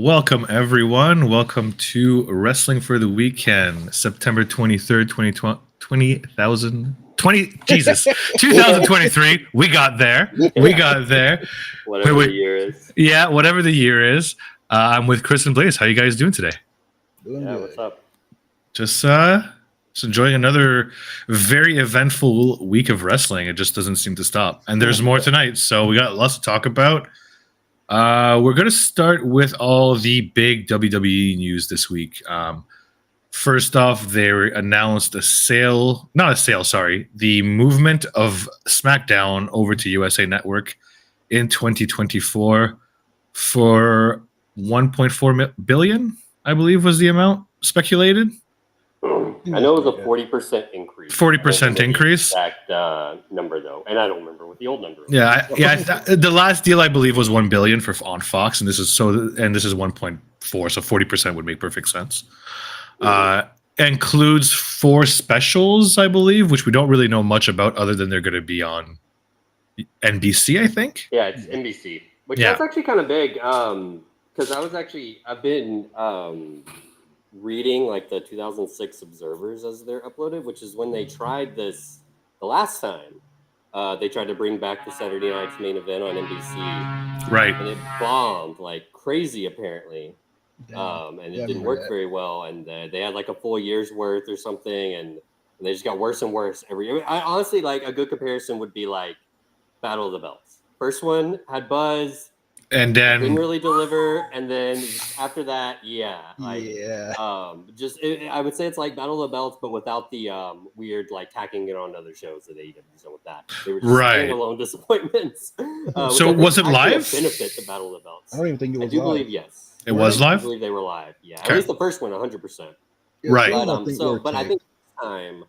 Welcome, everyone. Welcome to Wrestling for the Weekend, September 23rd, 2023. We got there. Whatever the year is. Yeah, whatever the year is. I'm with Chris and Blaze. How you guys doing today? Doing good. What's up? Just enjoying another very eventful week of wrestling. It just doesn't seem to stop. And there's more tonight, so we got lots to talk about. We're going to start with all the big WWE news this week. First off, they announced the movement of SmackDown over to USA Network in 2024 for $1.4 billion, I believe was the amount speculated. I know it was a 40% increase. 40% increase. Exact number though, and I don't remember what the old number was. The last deal I believe was $1 billion on Fox, and this is 1.4, so 40% would make perfect sense. Includes 4 specials, I believe, which we don't really know much about, other than they're going to be on NBC, I think. Yeah, it's NBC, that's actually kind of big. Because I've been reading like the 2006 Observers as they're uploaded, which is when they tried this the last time. They tried to bring back the Saturday Night's Main Event on NBC, right? And it bombed like crazy, apparently. And it didn't work very well. And they had like a full year's worth or something, and they just got worse and worse every year. I honestly, like, a good comparison would be like Battle of the Belts. First one had buzz. And then didn't really deliver, and then after that, I would say it's like Battle of the Belts, but without the weird like tacking it on other shows that AEW's done with that. They were just standalone disappointments. So was it live? Benefit to Battle of the Belts. I don't even think it was. I do believe yes. It was live. I believe they were live. Yeah, at least the first one, 100%. Right. But I think this time,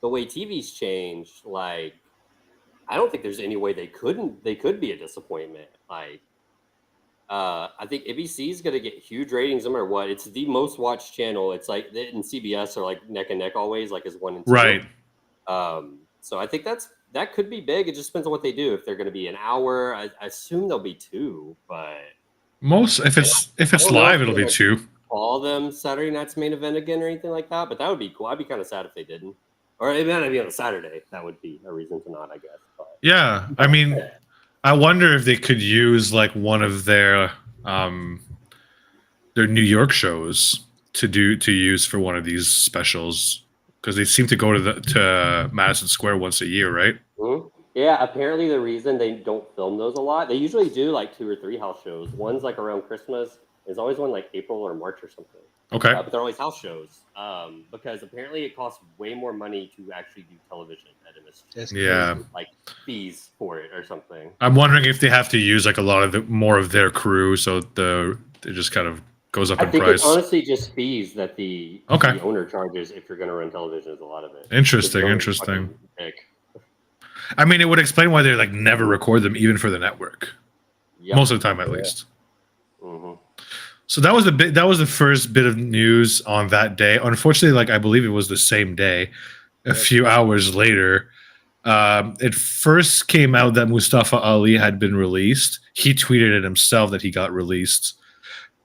the way TV's changed, like, I don't think there's any way they could be a disappointment. Like, I think ABC is going to get huge ratings no matter what. It's the most watched channel. It's like it and CBS are like neck and neck always, like as 1 and 2. Right. So I think that could be big. It just depends on what they do. If they're going to be an hour, I assume they'll be 2. But if it's live, it'll be 2. Call them Saturday Night's Main Event again or anything like that. But that would be cool. I'd be kind of sad if they didn't. Or it might not be on a Saturday. That would be a reason to not, I guess. But, yeah, I mean. I wonder if they could use like one of their New York shows to use for one of these specials, because they seem to go to Madison Square once a year, right? Mm-hmm. Yeah, apparently the reason they don't film those a lot, they usually do like 2 or 3 house shows. One's like around Christmas. There's always one like April or March or something. Okay. But they're always house shows because apparently it costs way more money to actually do television at MSG. Yeah. Like fees for it or something. I'm wondering if they have to use like a lot of more of their crew, so it just kind of goes up in price. It's honestly just fees that the owner charges if you're going to run television is a lot of it. Interesting. I mean, it would explain why they like never record them even for the network. Yep. Most of the time, at least. Mm-hmm. So that was the first bit of news on that day. Unfortunately, like I believe it was the same day, a few hours later, it first came out that Mustafa Ali had been released. He tweeted it himself that he got released.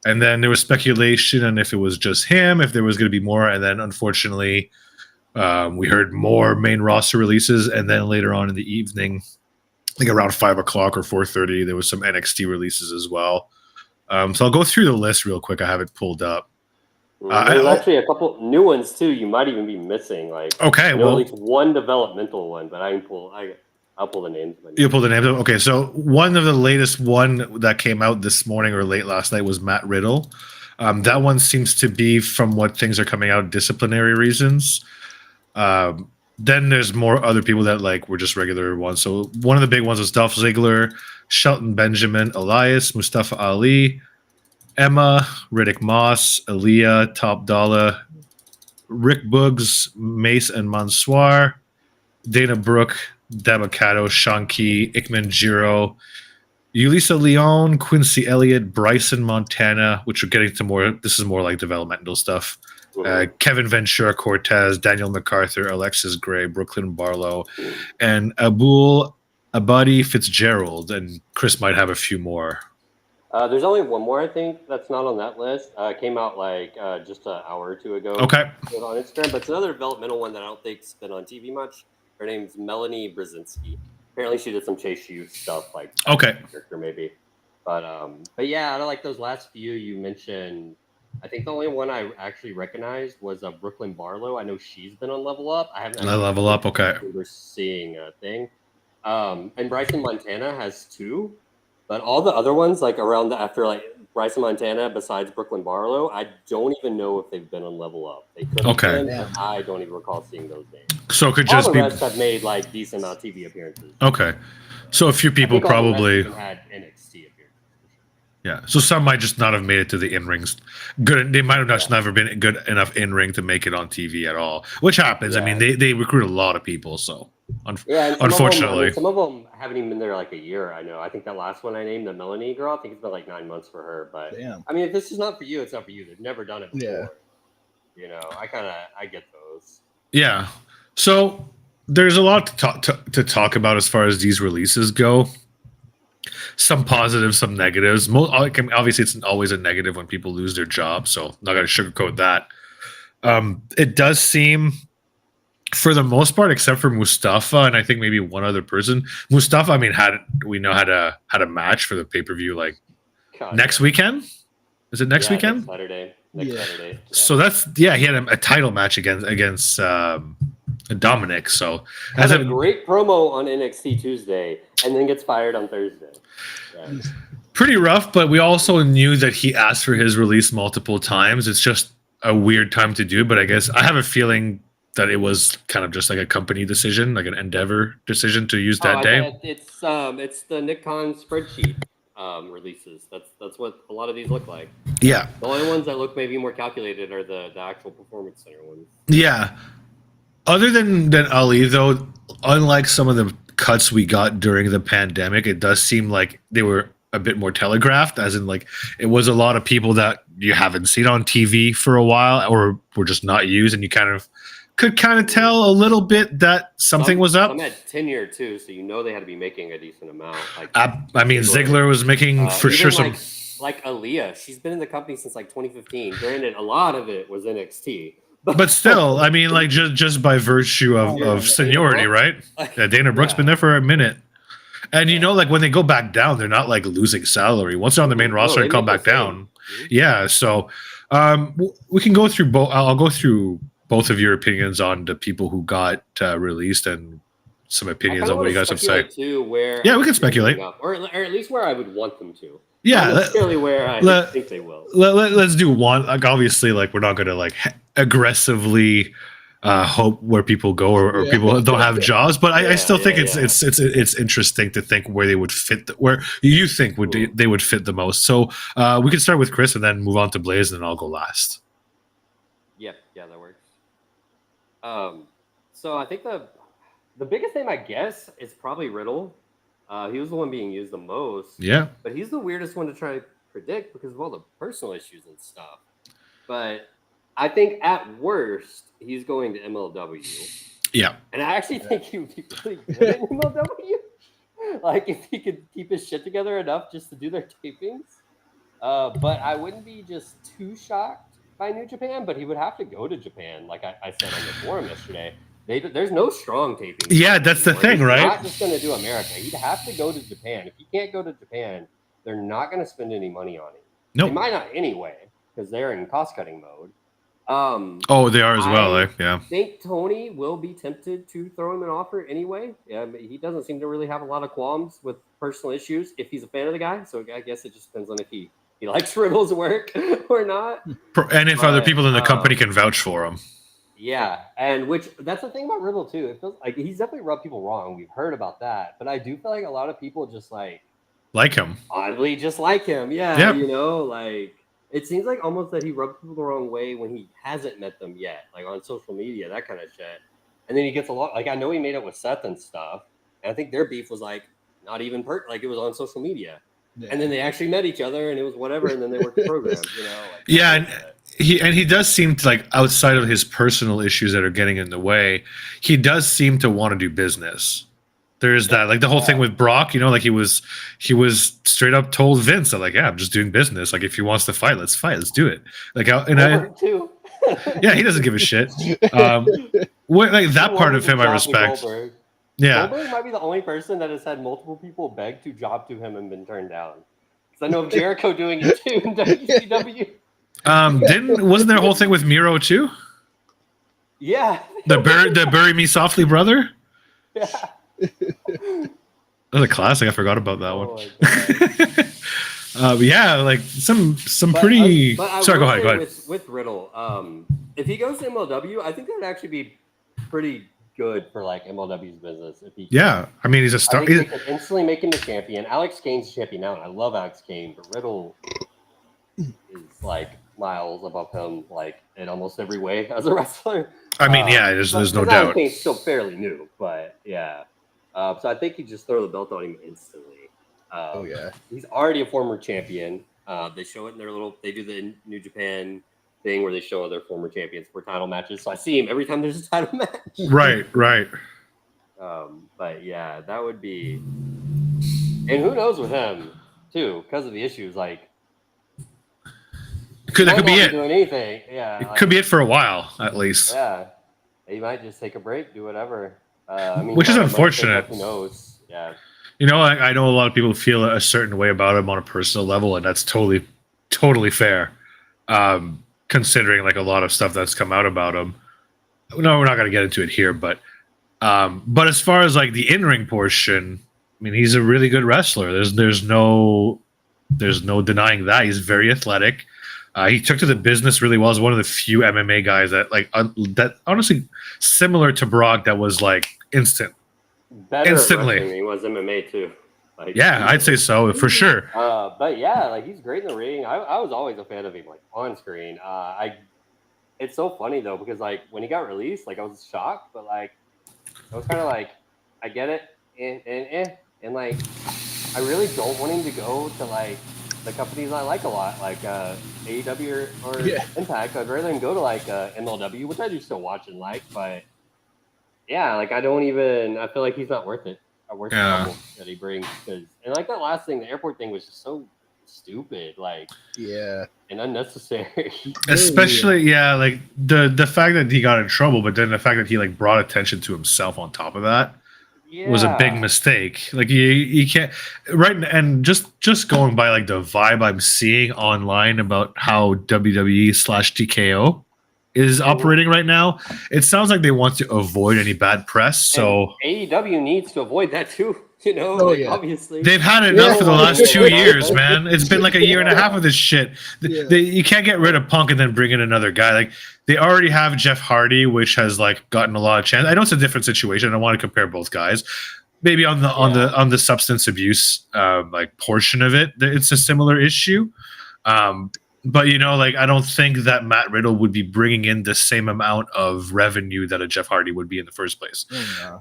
And then there was speculation on if it was just him, if there was going to be more. And then unfortunately, we heard more main roster releases. And then later on in the evening, like around 5 o'clock or 4:30, there was some NXT releases as well. So I'll go through the list real quick. I have it pulled up. There's actually a couple new ones too. You might even be missing. Like, at least one developmental one, but I'll pull the names. You'll pull the names. Okay, so one of the latest one that came out this morning or late last night was Matt Riddle. That one seems to be, from what things are coming out, disciplinary reasons. Then there's more other people that like were just regular ones. So one of the big ones was Dolph Ziggler, Shelton Benjamin, Elias, Mustafa Ali, Emma, Riddick Moss, Aaliyah, Top Dollar, Rick Boogs, Mace and Mansoor, Dana Brooke, Dabakato, Shanky, Ikman Jiro, Yulisa Leon, Quincy Elliott, Bryson Montana, which we're getting to more. This is more like developmental stuff. Kevin Ventura Cortez, Daniel MacArthur, Alexis Gray, Brooklyn Barlow, and Abul Abadi Fitzgerald. And Chris might have a few more. There's only one more, I think, that's not on that list. Came out like just an hour or two ago. Okay. It was on Instagram, but it's another developmental one that I don't think's been on TV much. Her name's Melanie Brzezinski. Apparently, she did some Chase U stuff, like Okay. character maybe. But yeah, I like those last few you mentioned. I think the only one I actually recognized was Brooklyn Barlow. I know she's been on Level Up. I haven't. Level Up. Okay. We're seeing a thing. And Bryson Montana has 2. But all the other ones, like around after like Bryson Montana, besides Brooklyn Barlow, I don't even know if they've been on Level Up. They could have been, but I don't even recall seeing those names. So it could all just the be. rest have made like decent amount of TV appearances. Okay, so a few people probably had NXT appearances. Yeah, so some might just not have made it to the in rings. Good, they might have just never been good enough in ring to make it on TV at all, which happens. I mean, they recruit a lot of people, so unfortunately, some of them haven't even been there like a year. I know. I think that last one I named, the Melanie girl, I think it's been like 9 months for her. But I mean, if this is not for you, it's not for you. They've never done it before. Yeah. You know, I get those. Yeah. So there's a lot to talk about as far as these releases go. Some positives, some negatives. Obviously, it's always a negative when people lose their job, so I'm not going to sugarcoat that. It does seem, for the most part, except for Mustafa and I think maybe one other person, Mustafa, I mean, had a match for the pay-per-view like next weekend. Is it next weekend? Next Saturday. Yeah. So that's he had a title match against Dominic. So has a great promo on NXT Tuesday and then gets fired on Thursday. Yeah. Pretty rough, but we also knew that he asked for his release multiple times. It's just a weird time to do, but I guess I have a feeling that it was kind of just like a company decision, like an Endeavor decision to use that day. It's the Nick Khan spreadsheet releases. That's what a lot of these look like. Yeah. The only ones that look maybe more calculated are the actual Performance Center ones. Yeah. Other than Ali, though, unlike some of the cuts we got during the pandemic, it does seem like they were a bit more telegraphed, as in like it was a lot of people that you haven't seen on TV for a while or were just not used, and you could tell a little bit that something was up. Some had tenure too, so you know they had to be making a decent amount. Like I mean, Ziggler was making for sure some. Like Aaliyah, she's been in the company since like 2015. Granted, a lot of it was NXT. But still, I mean, like just by virtue of seniority, right? Yeah, Dana Brooke's been there for a minute. And you know, like when they go back down, they're not like losing salary. Once they're on the main roster and come back down. Yeah, so we can go through both. I'll go through both of your opinions on the people who got released and some opinions on what you guys have to say. Too, we can speculate. Or at least where I would want them to. Yeah, not necessarily where I think they will. Let's do one. Like obviously, like we're not going to like aggressively hope where people go or people don't have jobs, but I still think it's interesting to think where they would fit, where you think they would fit the most. So we can start with Chris and then move on to Blaze, and then I'll go last. Yeah, that works. So I think the biggest name, I guess, is probably Riddle. He was the one being used the most. Yeah. But he's the weirdest one to try to predict because of all the personal issues and stuff. But I think at worst, he's going to MLW. Yeah. And I actually think he would be really good at MLW. Like, if he could keep his shit together enough just to do their tapings. But I wouldn't be just too shocked by New Japan, but he would have to go to Japan, like I said on the forum yesterday. There's no strong taping. Yeah, that's the thing, right? He's not just going to do America. He'd have to go to Japan. If he can't go to Japan, they're not going to spend any money on him. No, they might not anyway because they're in cost-cutting mode. They are as well. I think Tony will be tempted to throw him an offer anyway. Yeah, he doesn't seem to really have a lot of qualms with personal issues if he's a fan of the guy. So I guess it just depends on if he likes Riddle's work or not. And if other people in the company can vouch for him. Yeah, and that's the thing about Riddle too. It feels like he's definitely rubbed people wrong. We've heard about that, but I do feel like a lot of people just like him. Oddly, just like him. Yeah, you know, like it seems like almost that he rubs people the wrong way when he hasn't met them yet, like on social media, that kind of shit. And then he gets a lot. Like I know he made up with Seth and stuff, and I think their beef was like not even like it was on social media. Yeah. And then they actually met each other, and it was whatever. And then they worked the program, you know. Like, he does seem to, like, outside of his personal issues that are getting in the way, he does seem to want to do business. There's that, like the whole thing with Brock, like he was straight up told Vince that, like, yeah, I'm just doing business. Like, if he wants to fight, let's do it. Like, too. Yeah, he doesn't give a shit. Like that part of him, I respect. Goldberg. Yeah, Goldberg might be the only person that has had multiple people beg to job to him and been turned down. Because I know of Jericho doing it too in WCW. Wasn't there a whole thing with Miro too? Yeah. The bury me softly brother. Yeah. That was a classic. I forgot about that one. My yeah, like some pretty. Sorry, go ahead. With Riddle, if he goes to MLW, I think that would actually be pretty good for like MLW's business. If he, yeah, I mean, he's a star. They could instantly make him the champion. Alex Kane's champion now, and I love Alex Kane, but Riddle is like miles above him, like in almost every way as a wrestler. I mean, yeah, there's no doubt. Alex Kane's still fairly new, but yeah. So I think you just throw the belt on him instantly. He's already a former champion. They show it in they do the New Japan thing where they show their former champions for title matches. So I see him every time there's a title match. Right. But yeah, that would be. And who knows with him too, because of the issues. Like, that could be it. Doing anything, yeah. It could be it for a while, at least. Yeah, he might just take a break, do whatever. Which is unfortunate. Who knows? Yeah. I know a lot of people feel a certain way about him on a personal level, and that's totally fair. Considering like a lot of stuff that's come out about him. No, we're not going to get into it here, but as far as like the in-ring portion, I mean, he's a really good wrestler. There's no denying that. He's very athletic. He took to the business really well. He's one of the few MMA guys that that honestly similar to Brock that was like instantly. He was MMA too. Like, yeah, I'd say so for sure. But yeah, like he's great in the ring. I was always a fan of him, like on screen. It's so funny though because like when he got released, like I was shocked, but like I was kind of like, I get it, and like I really don't want him to go to like the companies I like a lot, like AEW or Impact. I'd rather him go to like MLW, which I do still watch and like, but yeah, like I feel like he's not worth it. The trouble that he brings, and like that last thing, the airport thing was just so stupid, like and unnecessary. Especially like the fact that he got in trouble, but then the fact that he like brought attention to himself on top of that was a big mistake. Like you can't and just going by like the vibe I'm seeing online about how WWE/TKO is operating right now, it sounds like they want to avoid any bad press. So and AEW needs to avoid that too. Obviously they've had enough for the last 2 years, man. It's been like a year and a half of this shit. You can't get rid of Punk and then bring in another guy. Like they already have Jeff Hardy, which has like gotten a lot of chance. I know it's a different situation. I don't want to compare both guys. Maybe on the substance abuse like portion of it, it's a similar issue. But like I don't think that Matt Riddle would be bringing in the same amount of revenue that a Jeff Hardy would be in the first place.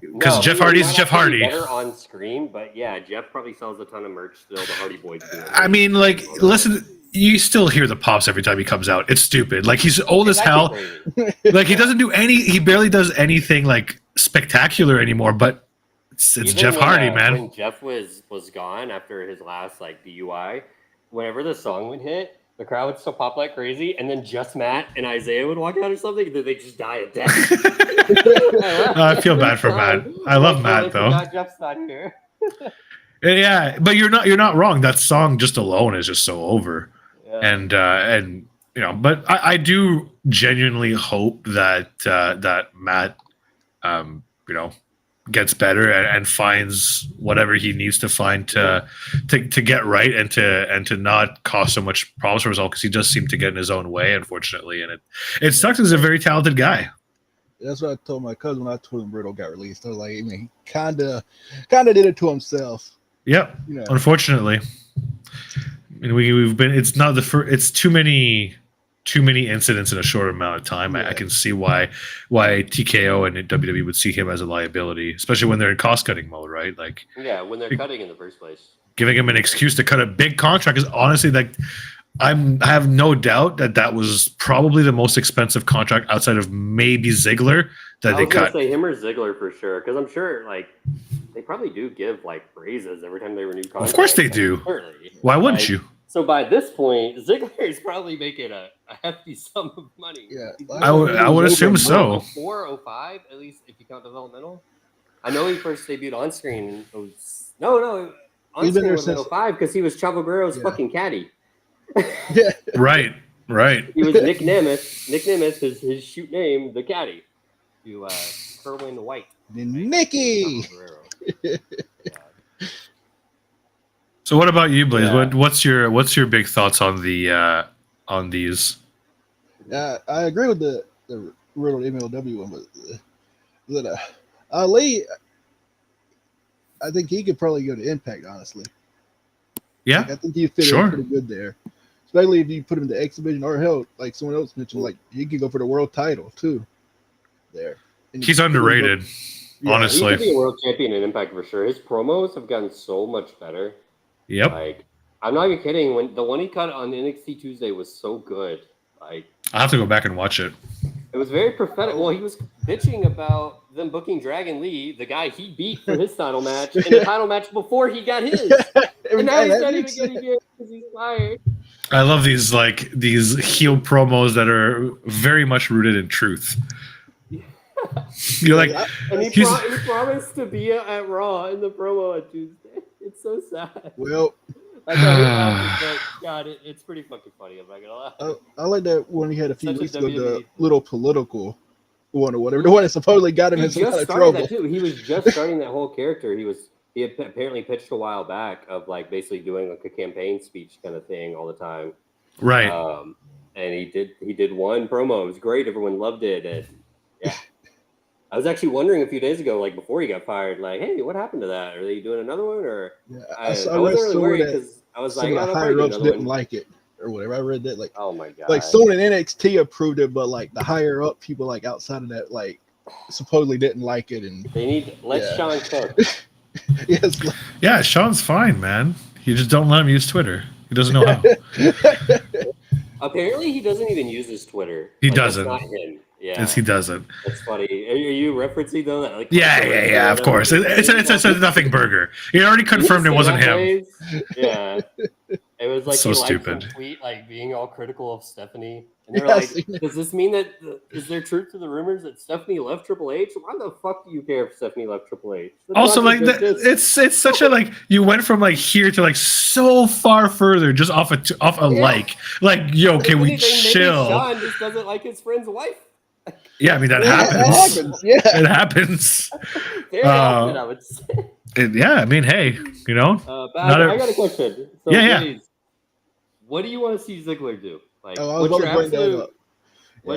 Because Jeff Hardy's Jeff Hardy. Better on screen, but yeah, Jeff probably sells a ton of merch still. The Hardy Boys do. I mean, like, listen, you still hear the pops every time he comes out. It's stupid. Like he's old as hell. Like he doesn't do he barely does anything like spectacular anymore. But it's Jeff Hardy, man. When Jeff was gone after his last like DUI, whenever the song would hit, the crowd would still pop like crazy, and then just Matt and Isaiah would walk out or something, and then they just die of death. I feel bad for Matt. I love Matt though. Jeff's not here. Yeah, but you're not wrong. That song just alone is just so over, and but I do genuinely hope that that Matt, gets better and finds whatever he needs to find to get right and to not cause so much problems for himself, because he does seem to get in his own way, unfortunately, and it sucks. He's a very talented guy. That's what I told my cousin when I told him Riddle got released. I was like, I mean, he kind of did it to himself. Yep. Unfortunately, I mean, we've been. It's not the first. It's too many incidents in a short amount of time. I can see why TKO and WWE would see him as a liability, especially when they're in cost cutting mode, right? Like, when they're cutting in the first place, giving him an excuse to cut a big contract is honestly like, I have no doubt that was probably the most expensive contract outside of maybe Ziggler that they cut. I was gonna say him or Ziggler for sure, because I'm sure like they probably do give like raises every time they renew contracts. Of course they do. Certainly. Why wouldn't you? So by this point, Ziggler is probably making a hefty sum of money. Yeah, I would assume so. 405 at least if you count developmental. I know he first debuted on screen. On screen was 05 because he was Chavo Guerrero's fucking caddy. Yeah. Right. He was Nick Nemeth. Nick Nemeth is his shoot name, the caddy. To Kerwin White. Nicky. Yeah. So what about you, Blaze? Yeah. What's your big thoughts on the on these? I agree with the Riddle MLW one, but Ali, I think he could probably go to Impact, honestly. Yeah, I think he'd fit in pretty good there. Especially if you put him in the X Division or hell, like someone else mentioned, like he could go for the world title too. There, and he's underrated. Honestly, he could be a world champion in Impact for sure. His promos have gotten so much better. Yep. Like, I'm not even kidding. When the one he cut on NXT Tuesday was so good. Like, I'll have to go back and watch it. It was very prophetic. Well, he was bitching about them booking Dragon Lee, the guy he beat for his title match, in the title match before he got his. And now he's not even getting it because he's fired. I love these heel promos that are very much rooted in truth. You're like, and he promised to be at Raw in the promo on Tuesday. It's so sad. Well, I know, but God, it's pretty fucking funny. I'm not gonna lie. I like that when he had a few weeks ago, the little political one or whatever, the one that supposedly got him in some kind of trouble. That too. He was just starting that whole character. He had apparently pitched a while back of like basically doing like a campaign speech kind of thing all the time. Right. And he did one promo. It was great. Everyone loved it. And yeah. I was actually wondering a few days ago, like before he got fired, like, hey, what happened to that? Are they doing another one? Or I wasn't really worried because I was like, the higher ups didn't like it or whatever. I read that like, oh my god, like someone in NXT approved it, but like the higher up people, like outside of that, like supposedly didn't like it, and they need Sean cook. Yes. Yeah, Sean's fine, man. You just don't let him use Twitter. He doesn't know how. Apparently, he doesn't even use his Twitter. He doesn't. That's not him. Yeah, yes, he doesn't. That's funny. Are you referencing though? Like, yeah. Of course, it's a nothing burger. He already confirmed it wasn't him. Yeah, it was like so he stupid. Some tweet like being all critical of Stephanie, and they were like, "Does this mean that is there truth to the rumors that Stephanie left Triple H? Why the fuck do you care if Stephanie left Triple H?" That's also, like it's such a like you went from like here to like so far further just off a like yo, can we chill? Maybe Sean just doesn't like his friend's wife. Yeah, I mean that happens. Yeah, it happens. Very often, I would say. Yeah, I mean, hey, you know. I got a question. So yeah. What do you want to see Ziggler do? Like,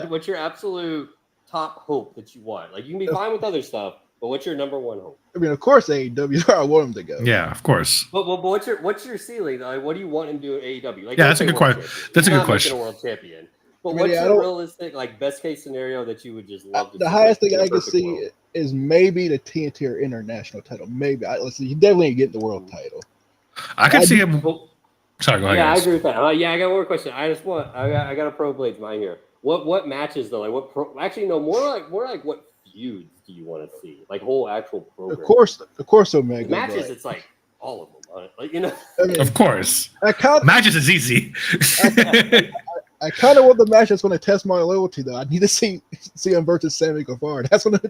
what's your absolute top hope that you want? Like, you can be fine with other stuff, but what's your number one hope? I mean, of course, AEW. I want him to go. Yeah, of course. But what's your ceiling? Like, what do you want him to do at AEW? Like, yeah, that's a good question. That's a good question. A world champion. But what's your realistic, like, best case scenario that you would just love to see? The highest thing I can see is maybe the TNT or international title. Maybe. Let's see. He definitely get the world title. I could see him. Sorry, go ahead. Yeah, I agree with that. I got one more question. I got a Pro Blades mind here. What matches though? Like more like what feuds do you want to see? Like whole actual program. Of course, Omega. Matches, it's like all of them on it. Like, you know. I mean, of course. Matches is easy. I kind of want the match that's going to test my loyalty, though. I need to see him versus Sammy Guevara. That's going to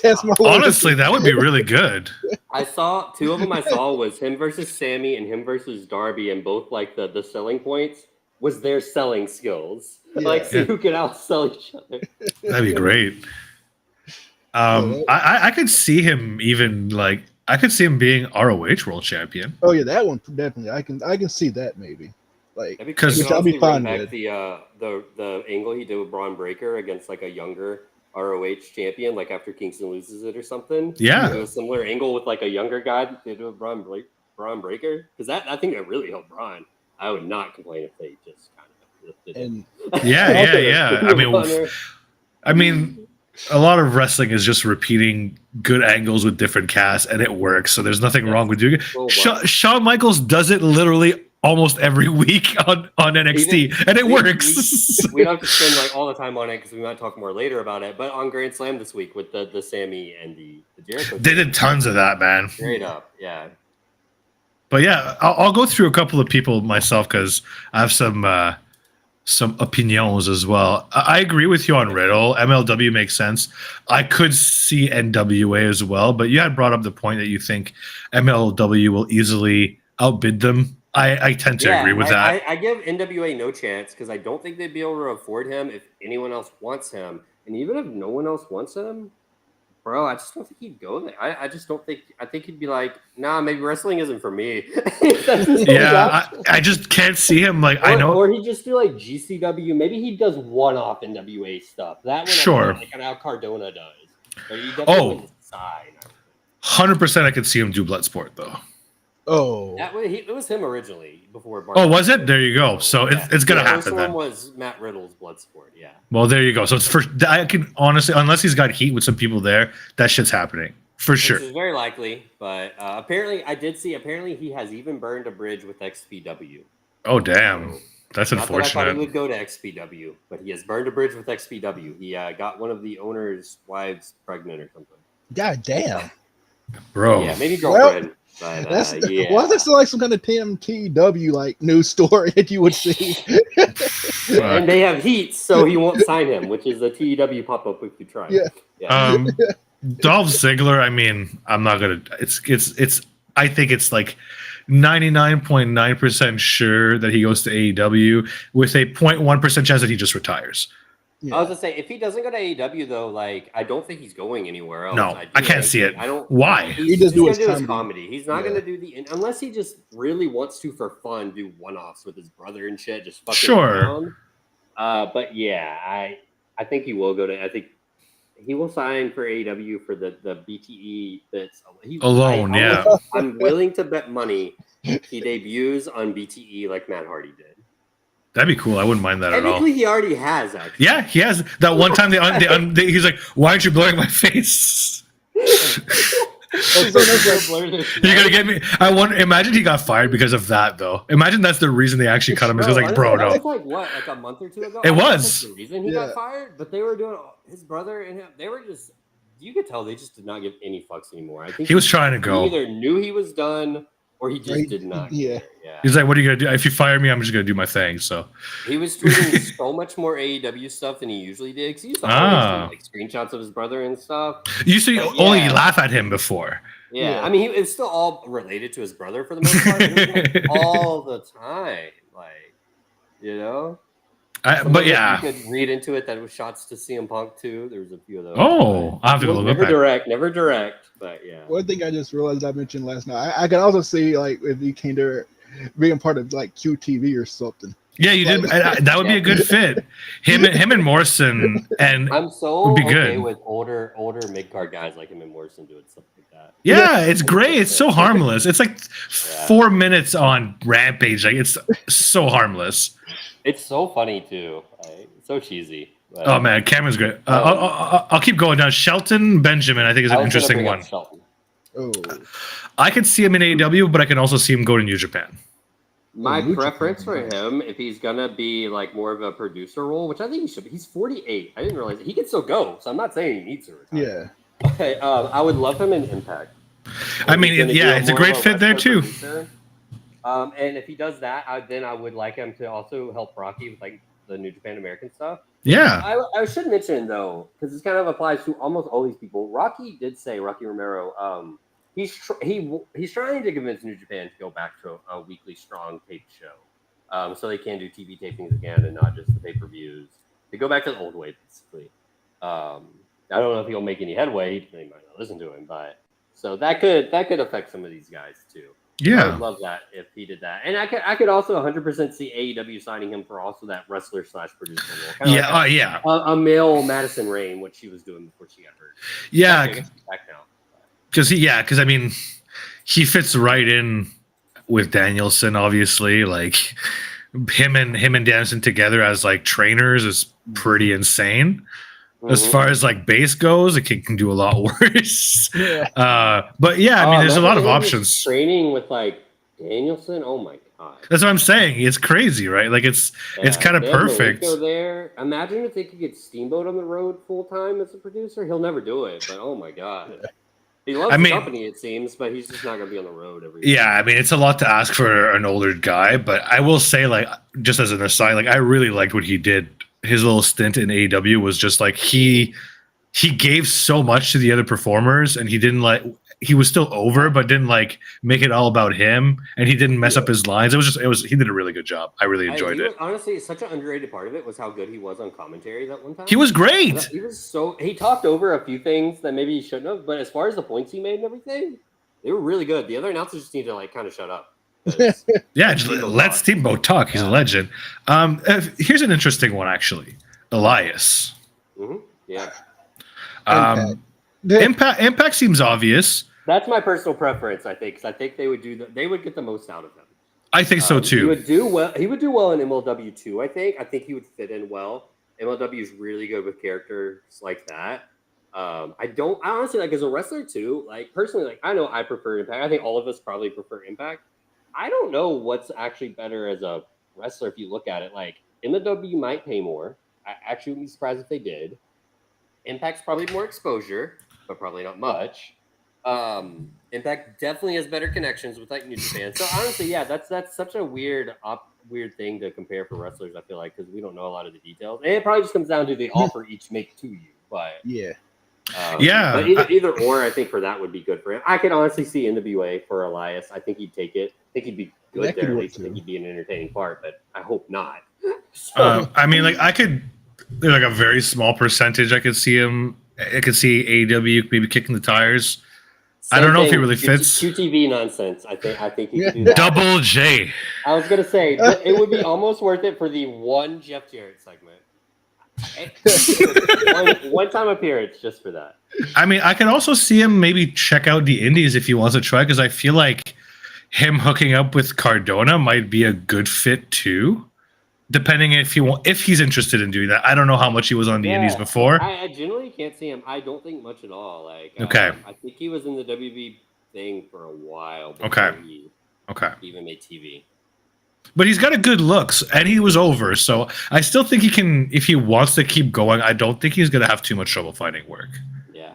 test my loyalty. Honestly, that would be really good. I saw two of them. I saw was him versus Sammy and him versus Darby, and both like the selling points was their selling skills. Yeah. Like, see who can outsell each other. That'd be great. I could see him even like I could see him being ROH World Champion. Oh yeah, that one definitely. I can see that maybe. Like, because I'll be fine with the angle he did with Braun Breaker against like a younger ROH champion, like after Kingston loses it or something. Yeah, it was a similar angle with like a younger guy that they did with Braun Breaker, because I think that really helped Braun. I would not complain if they just kind of lifted it. Yeah. I mean, a lot of wrestling is just repeating good angles with different casts, and it works. So there's nothing wrong with doing it. Shawn Michaels does it literally almost every week on NXT, and it works. We don't have to spend like all the time on it because we might talk more later about it. But on Grand Slam this week with the Sammy and the Jericho They did tons of that, man. straight up, yeah. But yeah, I'll go through a couple of people myself because I have some opinions as well. I agree with you on Riddle. MLW makes sense. I could see NWA as well, but you had brought up the point that you think MLW will easily outbid them. I tend to agree with that. I give NWA no chance because I don't think they'd be able to afford him if anyone else wants him. And even if no one else wants him, bro, I just don't think he'd go there. I just don't think. I think he'd be like, nah, maybe wrestling isn't for me. Yeah, I just can't see him like I know. Or he'd just do like GCW. Maybe he does one-off NWA stuff. That one, Sure. Like how Cardona does. But he definitely wouldn't sign. 100%, I could see him do Bloodsport though. Oh, That way, it was him originally before. Oh, was it? There you go. So it's gonna happen then. The then. first one was Matt Riddle's Bloodsport. Yeah. Well, there you go. So it's for I can honestly, unless he's got heat with some people there, that shit's happening for sure. Which is very likely, but apparently, I did see. Apparently, he has even burned a bridge with XPW. Oh damn, that's Not that I thought unfortunate. he would go to XPW, but he has burned a bridge with XPW. He got one of the owner's wives pregnant or something. god damn. Bro. Yeah, maybe girlfriend. But, That's yeah. why is that still like some kind of TMTW like news story that you would see? And they have heat, so he won't sign him, which is a TEW pop up if you try. Yeah. Dolph Ziggler, I mean, I'm not gonna it's I think it's like 99.9% sure that he goes to AEW with a 0.1% chance that he just retires. I was gonna say, if he doesn't go to AEW though, like I don't think he's going anywhere else. No, I can't see it. I don't. Why? He's just gonna do do his his comedy. comedy. He's not gonna do unless he just really wants to for fun, do one-offs with his brother and shit, just fucking Sure. around. But yeah, I think he will go to. I think he will sign for AEW for the BTE. That's Alone, yeah. I'm willing to bet money he debuts on BTE like Matt Hardy did. That'd be cool. I wouldn't mind that at all. Technically, he already has actually. Yeah, he has. That one time he's like, "Why aren't you blurring my face? You're gonna get me." I wonder. Imagine he got fired because of that, though. Imagine that's the reason they actually cut him. It's like, bro, that no. was like what, like a month or two ago. It I don't think was. that's the reason he got fired, but they were doing his brother and him. They were just. You could tell they just did not give any fucks anymore. I think He was trying to go. He either knew he was done or he just did not. Yeah. Care. Yeah. He's like, "What are you gonna do? If you fire me, I'm just gonna do my thing." So He was tweeting so much more AEW stuff than he usually did. Because he used to always do, like screenshots of his brother and stuff. you used to But, only yeah. laugh at him before. Yeah, I mean, it's still all related to his brother for the most part. But it was, like, all the time, like you know. Some But of it yeah. you could read into it that it was shots to CM Punk too. There was a few of those. Oh, I have to go look never back. never direct, but yeah. One thing I just realized I mentioned last night, I can also see like if he came to being part of like QTV or something. Yeah, you did. That would be a good fit. Him and Morrison and I'm so would be okay good. with older mid card guys like him and Morrison doing stuff like that. yeah, it's great. It's so harmless. It's like 4 minutes on Rampage. Like it's so harmless. It's so funny too. Like, it's so cheesy. But, Oh man, Cameron's great. I'll keep going down. Shelton Benjamin, I think is an interesting one. Oh, I could see him in AEW, but I can also see him go to New Japan. My New preference Japan. for him, if he's gonna be like more of a producer role, which I think he should be. He's 48. I didn't realize he can still go, so I'm not saying he needs to retire. yeah. Okay, I would love him in Impact. I mean, He's gonna yeah, do it's a more great of fit there wrestler too. producer. And if he does that, then I would like him to also help Rocky with like the New Japan American stuff. Yeah. I should mention though, because this kind of applies to almost all these people. Rocky did say, Rocky Romero, he's trying to convince New Japan to go back to a weekly strong taped show, so they can do TV tapings again and not just the pay-per-views. They go back to the old way, basically. I don't know if he'll make any headway. They might not listen to him, but so that could affect some of these guys too. I Yeah. would love that if he did that, and I could also 100% see AEW signing him for also that wrestler / producer role. Kinda Yeah. like Yeah. a male Madison Rain, what she was doing before she got hurt. Yeah. I guess she's back now. Because I mean, he fits right in with Danielson. Obviously, like him and Danielson together as like trainers is pretty insane. As far as like base goes, it can do a lot worse. Yeah. But yeah, I mean, there's a lot of imagine him just options. Training with like Danielson, oh my god, That's what I'm saying. It's crazy, right? Like it's kind of they have perfect. Malenko there. Imagine if they could get Steamboat on the road full time as a producer. He'll never do it, but oh my god. He loves I the mean- company, it seems, but he's just not going to be on the road every Yeah, I mean, it's a lot to ask for an older guy, but I will say, like, just as an aside, like, I really liked what he did. His little stint in AEW was just like he gave so much to the other performers, and he didn't like. He was still over, but didn't like make it all about him, and he didn't mess up his lines. He did a really good job. I really enjoyed it. Honestly, such an underrated part of it was how good he was on commentary that one time. He was great. He was he talked over a few things that maybe he shouldn't have, but as far as the points he made and everything, they were really good. The other announcers just need to like kind of shut up. Yeah, just let Steamboat talk. He's a legend. Here's an interesting one, actually. Elias. Mm-hmm. Yeah. Impact seems obvious. That's my personal preference, I think, because I think they would get the most out of him. I think so too. He would do well. He would do well in MLW too. I think he would fit in well. MLW is really good with characters like that. I honestly like as a wrestler too. Like personally, like I know I prefer Impact. I think all of us probably prefer Impact. I don't know what's actually better as a wrestler if you look at it. Like MLW might pay more. I actually would be surprised if they did. Impact's probably more exposure, but probably not much. Impact definitely has better connections with like New Japan. So honestly, yeah, that's such a weird thing to compare for wrestlers. I feel like because we don't know a lot of the details, and it probably just comes down to the offer each make to you. But yeah, but either or, I think for that would be good for him. I could honestly see NWA for Elias. I think he'd take it. I think he'd be good there. At least I think he'd be an entertaining part, but I hope not. So, I mean, like I could. There's like a very small percentage I could see him. I could see AEW maybe kicking the tires. I don't know if he really fits. QTV nonsense. I think he could do that. Double J. I was gonna say it would be almost worth it for the one Jeff Jarrett segment. one time appearance just for that. I mean, I could also see him maybe check out the Indies if he wants to try, because I feel like him hooking up with Cardona might be a good fit too. Depending if he's interested in doing that. I don't know how much he was on the Indies before. I generally can't see him. I don't think much at all. Like okay. I think he was in the WB thing for a while. Okay. He even made TV. But he's got a good looks, and he was over. So I still think he can, if he wants to keep going. I don't think he's going to have too much trouble finding work. Yeah.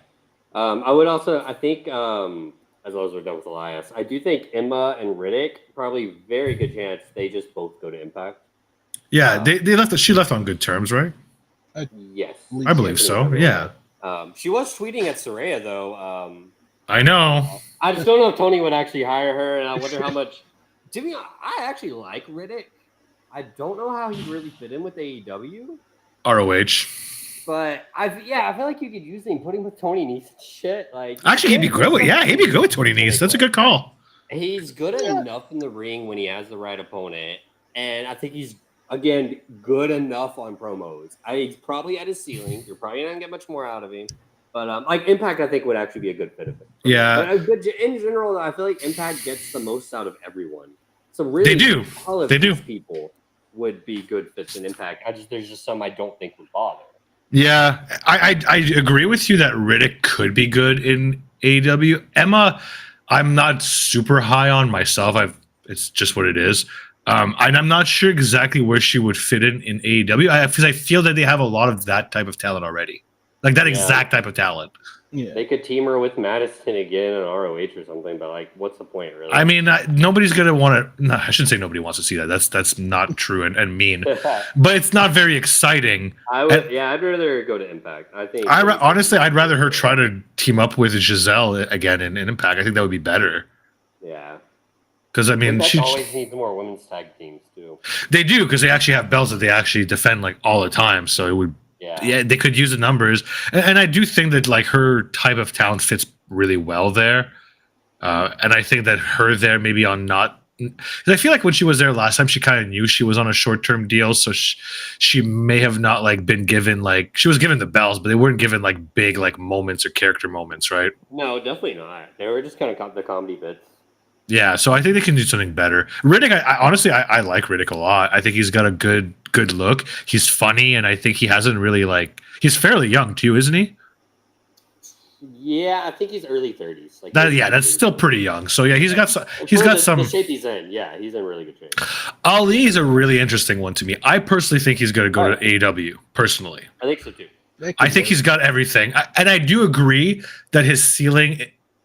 I think as long as we're done with Elias, I do think Emma and Riddick probably very good chance they just both go to Impact. Yeah, they left. She left on good terms, right? Yes, I believe so. Yeah. She was tweeting at Saraya though. I know. I just don't know if Tony would actually hire her, and I wonder how much. To me, I actually like Riddick. I don't know how he really fit in with AEW. ROH. But I feel like you could use him, put him with Tony Nese and shit. Like actually, he'd be good with Tony Nese. That's a good call. He's good enough in the ring when he has the right opponent, and I think he's. Again, good enough on promos. He's probably at his ceiling. You're probably not gonna get much more out of him. But like Impact, I think would actually be a good fit of it. Yeah. But in general, I feel like Impact gets the most out of everyone. So really, all of these people would be good fits in Impact. There's just some I don't think would bother. Yeah, I agree with you that Riddick could be good in AEW. Emma, I'm not super high on myself. It's just what it is. And I'm not sure exactly where she would fit in AEW because I feel that they have a lot of that type of talent already, like that exact type of talent. Yeah, they could team her with Madison again in ROH or something, but like, what's the point, really? I mean, nobody's gonna want to. No, I shouldn't say nobody wants to see that. That's not true and mean. But it's not very exciting. I'd rather go to Impact. I think. Honestly, I'd rather her try to team up with Giselle again in Impact. I think that would be better. Yeah. Because I mean, she always needs more women's tag teams too. They do, because they actually have belts that they actually defend like all the time. So it would, they could use the numbers, and I do think that like her type of talent fits really well there. And I think that her there maybe on not. Because I feel like when she was there last time, she kind of knew she was on a short-term deal, so she may have not like been given like she was given the bells, but they weren't given like big like moments or character moments, right? No, definitely not. They were just kind of the comedy bits. Yeah, so I think they can do something better. Riddick, I honestly like Riddick a lot. I think he's got a good look. He's funny, and I think he hasn't really like he's fairly young too, isn't he? Yeah, I think he's early 30s. Like that's still pretty young. So yeah, he's got some. The shape he's in. Yeah, he's in really good shape. Ali is a really interesting one to me. I personally think he's going to go to AEW. Personally, I think so too. I think he's got everything, and I do agree that his ceiling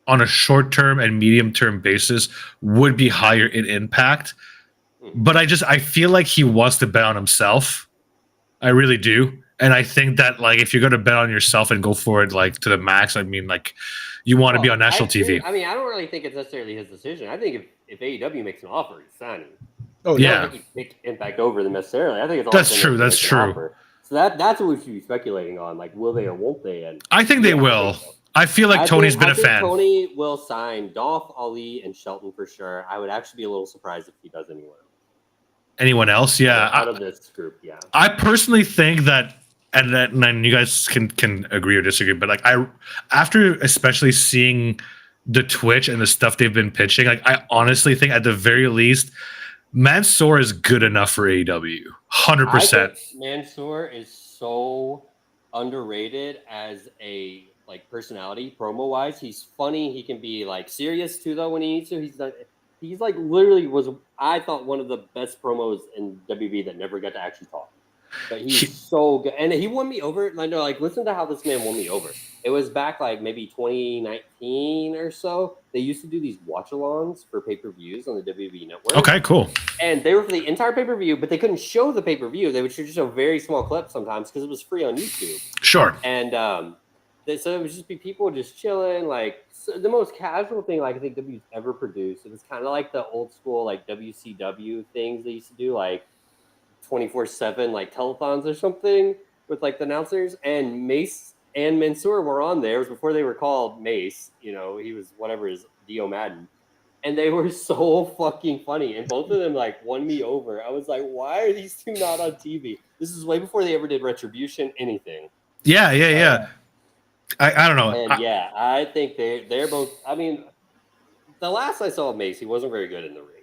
on a short-term and medium-term basis would be higher in Impact. But I feel like he wants to bet on himself. I really do. And I think that, like, if you're going to bet on yourself and go for it, like, to the max, I mean, like, you want to be on national TV. I mean, I don't really think it's necessarily his decision. I think if AEW makes an offer, he's signing. Oh, yeah. I don't think he picked Impact over them necessarily. I think it's all That's true. That's true. Offer. So that's what we should be speculating on. Like, will they or won't they? And I think they will. I feel like Tony's been a fan. Tony will sign Dolph, Ali, and Shelton for sure. I would actually be a little surprised if he does anyone else. Yeah, out of this group. Yeah, I personally think that, and you guys can agree or disagree, but like after especially seeing the Twitch and the stuff they've been pitching, like I honestly think at the very least, Mansoor is good enough for AEW. 100%. Mansoor is so underrated as a like personality, promo wise. He's funny. He can be like serious too, though, when he needs to. He's like literally was, I thought, one of the best promos in WB that never got to actually talk. But he's so good. And he won me over. I know, like, listen to how this man won me over. It was back like maybe 2019 or so. They used to do these watch-alongs for pay-per-views on the WB network. Okay, cool. And they were for the entire pay-per-view, but they couldn't show the pay-per-view. They would just show very small clips sometimes because it was free on YouTube. Sure. And so it would just be people just chilling, like the most casual thing like I think W's ever produced. It was kind of like the old school like WCW things they used to do, like 24/7 like telethons or something with like the announcers. And Mace and Mansoor were on there. It was before they were called Mace. You know, he was whatever his Dio Madden. And they were so fucking funny. And both of them like won me over. I was like, why are these two not on TV? This is way before they ever did Retribution, anything. Yeah. I don't know. And I think they're both. I mean, the last I saw of Mace, he wasn't very good in the ring,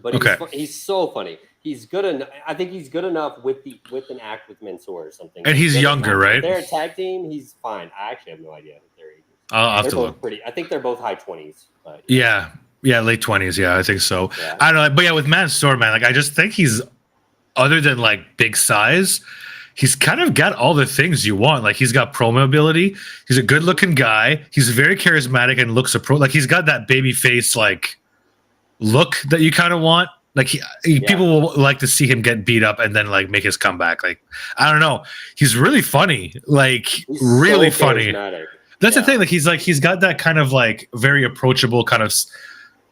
but he's so funny. He's good enough. I think he's good enough with an act with Mansoor or something. And he's younger, right? They're a tag team. He's fine. I actually have no idea their ages. I'll have to look. I think they're both high 20s. But yeah, late 20s. Yeah, I think so. Yeah. I don't know, but yeah, with Mansoor, man, like I just think he's, other than like big size, he's kind of got all the things you want. Like he's got promo ability. He's a good looking guy. He's very charismatic and looks like he's got that baby face like look that you kind of want. Like people will like to see him get beat up and then like make his comeback. Like I don't know. He's really funny. Like he's really so funny. That's the thing. Like he's got that kind of like very approachable kind of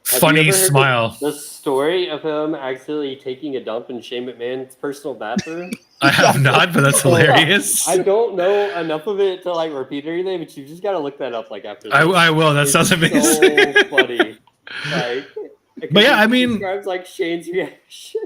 funny smile. The story of him actually taking a dump in Shane McMahon's personal bathroom. I have not, but that's hilarious. I don't know enough of it to like repeat anything, but you just got to look that up. Like after I will. That sounds amazing. So funny. Like, but yeah, I mean, describes like Shane's reaction.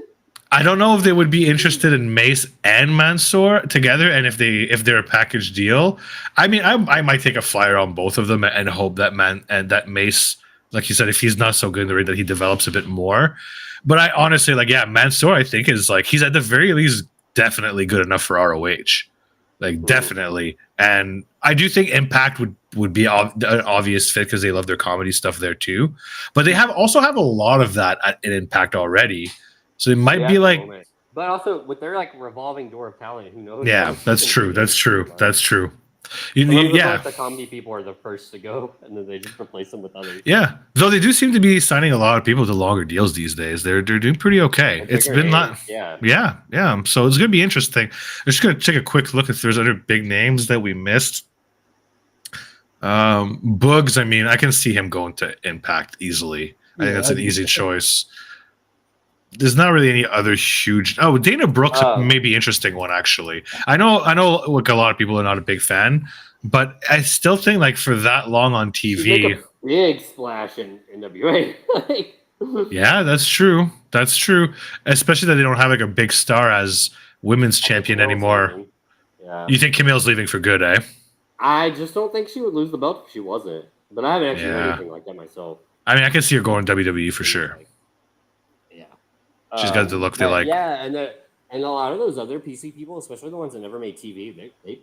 I don't know if they would be interested in Mace and Mansoor together, and if they're a package deal. I mean, I might take a flyer on both of them and hope that Mace, like you said, if he's not so good in the ring, that he develops a bit more. But I honestly, like, yeah, Mansoor, I think is like, he's at the very least definitely good enough for ROH. Like, definitely. And I do think Impact would be an obvious fit because they love their comedy stuff there too. But they also have a lot of that in Impact already. So it might be like. But also, with their like revolving door of talent, who knows? Yeah, that's true. That's true. The comedy people are the first to go, and then they just replace them with others. Yeah, though they do seem to be signing a lot of people to longer deals these days. They're doing pretty okay. It's been yeah. So it's gonna be interesting. I'm just gonna take a quick look if there's other big names that we missed. Boogs. I mean, I can see him going to Impact easily. I think that's an easy choice. There's not really any other huge. Oh, Dana Brooks may be interesting one actually. I know. Like a lot of people are not a big fan, but I still think like for that long on TV, make a big splash in NWA. Yeah, that's true. That's true. Especially that they don't have like a big star as women's champion anymore. Yeah. You think Camille's leaving for good, eh? I just don't think she would lose the belt if she wasn't. But I haven't actually heard anything like that myself. I mean, I can see her going WWE for sure. She's got the look they like. Yeah, and a lot of those other PC people, especially the ones that never made TV, they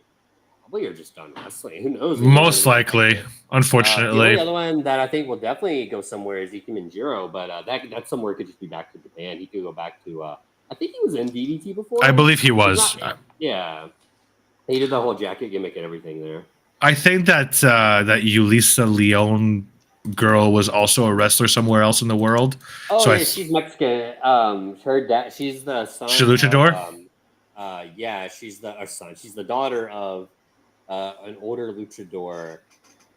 probably are just done wrestling. Who knows? Most likely, unfortunately. The other one that I think will definitely go somewhere is Ike Manjiro, but that somewhere could just be back to Japan. He could go back to. I think he was in DDT before. I believe he was. Yeah, he did the whole jacket gimmick and everything there. I think that Yulisa Leon girl was also a wrestler somewhere else in the world. Oh So yeah, she's Mexican. Her dad. She's the son. She's a luchador? Yeah, she's the son. She's the daughter of an older luchador,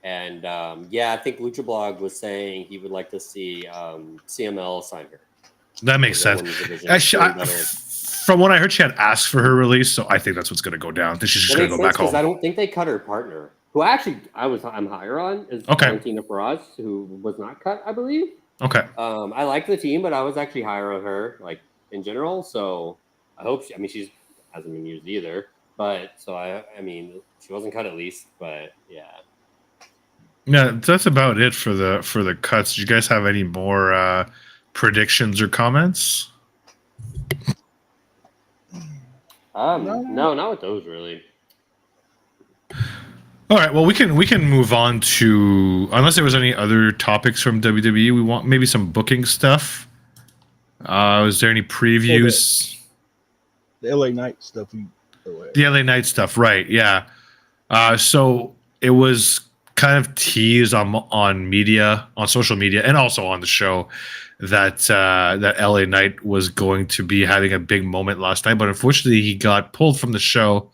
and yeah, I think Lucha Blog was saying he would like to see CML sign her. That makes sense. From what I heard, she had asked for her release, so I think that's what's going to go down. I think she's just going to go back home. I don't think they cut her partner, who actually I'm higher on, is Valentina Feroz, who was not cut, I believe. Okay. I like the team, but I was actually higher on her, like in general. So I hope she hasn't been used either. But so I mean, she wasn't cut at least. But yeah. Yeah, that's about it for the cuts. Do you guys have any more predictions or comments? No, not with those really. All right, well we can move on to, unless there was any other topics from WWE. We want maybe some booking stuff. Was there any previews? The LA Knight stuff. The LA Knight stuff, right? Yeah. So it was kind of teased on media, on social media, and also on the show that that LA Knight was going to be having a big moment last night, but unfortunately he got pulled from the show.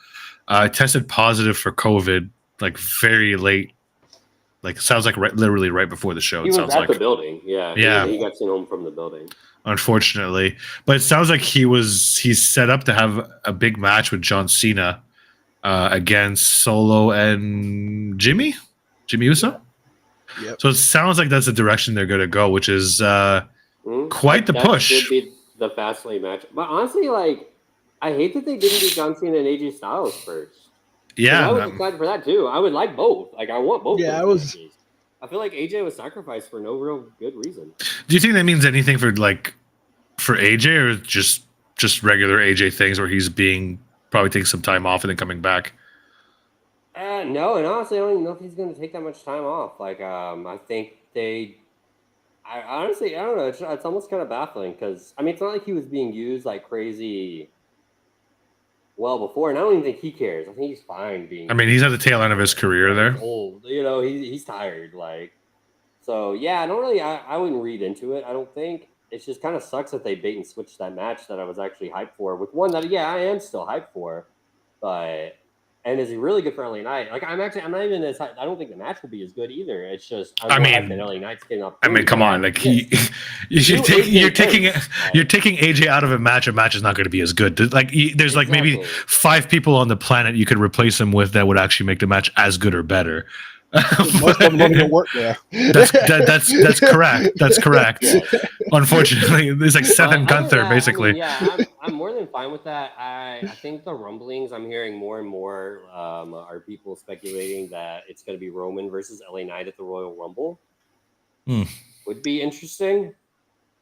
Tested positive for COVID, like very late. Like sounds like literally right before the show. He was at the building. Yeah. He got sent home from the building. Unfortunately, but it sounds like he's set up to have a big match with John Cena against Solo and Jimmy Uso. Yep. So it sounds like that's the direction they're going to go, which is quite the push. Should be the Fastlane match, but honestly, like I hate that they didn't do John Cena and AJ Styles first. Yeah, I was excited for that too. I would like both. Like I want both. Yeah, I feel like AJ was sacrificed for no real good reason. Do you think that means anything for AJ, or just regular AJ things where he's probably taking some time off and then coming back? No, and honestly, I don't even know if he's going to take that much time off. Like, I think I honestly, I don't know. It's almost kind of baffling because, I mean, it's not like he was being used like crazy well before, and I don't even think he cares. I think he's fine being. I mean, he's at the tail end of his career there. Old, he's tired. Like, so yeah, I wouldn't read into it. I don't think. It just kind of sucks that they bait and switched that match that I was actually hyped for with one that, I am still hyped for, but. And is he really good for LA Knight? Like I'm not even as. I don't think the match will be as good either. It's just LA Knight's getting up. I mean, come on, like you're taking AJ out of a match. A match is not going to be as good. Like there's like maybe 5 people on the planet you could replace him with that would actually make the match as good or better. Most of them don't even work there. That's correct. That's correct. Yeah. Unfortunately, there's like Seth and Gunther, basically. I'm more than fine with that. I think the rumblings I'm hearing more and more are people speculating that it's going to be Roman versus LA Knight at the Royal Rumble. Would be interesting.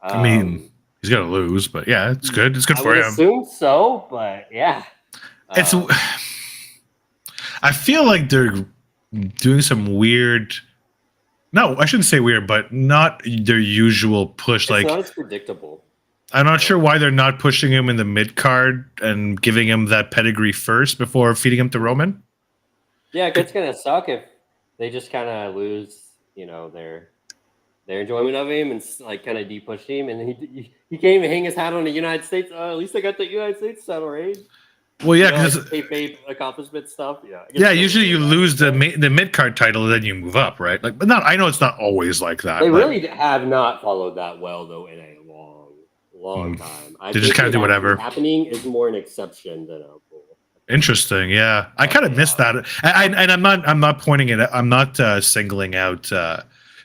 I mean, he's going to lose, but yeah, it's good. It's good for him. I assume so, but yeah. It's. I feel like they're doing some weird. No, I shouldn't say weird, but not their usual push. It's not as predictable. I'm not sure why they're not pushing him in the mid card and giving him that pedigree first before feeding him to Roman. Yeah, it's gonna suck if they just kind of lose, their enjoyment of him and like kind of de-push him, and he can't even hang his hat on the United States. At least I got the United States title, right? Well, yeah, because accomplishment stuff. Yeah. Yeah, usually you lose the mid card title, and then you move up, right? Like, but I know it's not always like that. They really have not followed that well, though, in a long time. They just kind of do whatever. Happening is more an exception than a rule. Interesting, yeah. I kind of missed that, and I'm not pointing it. I'm not singling out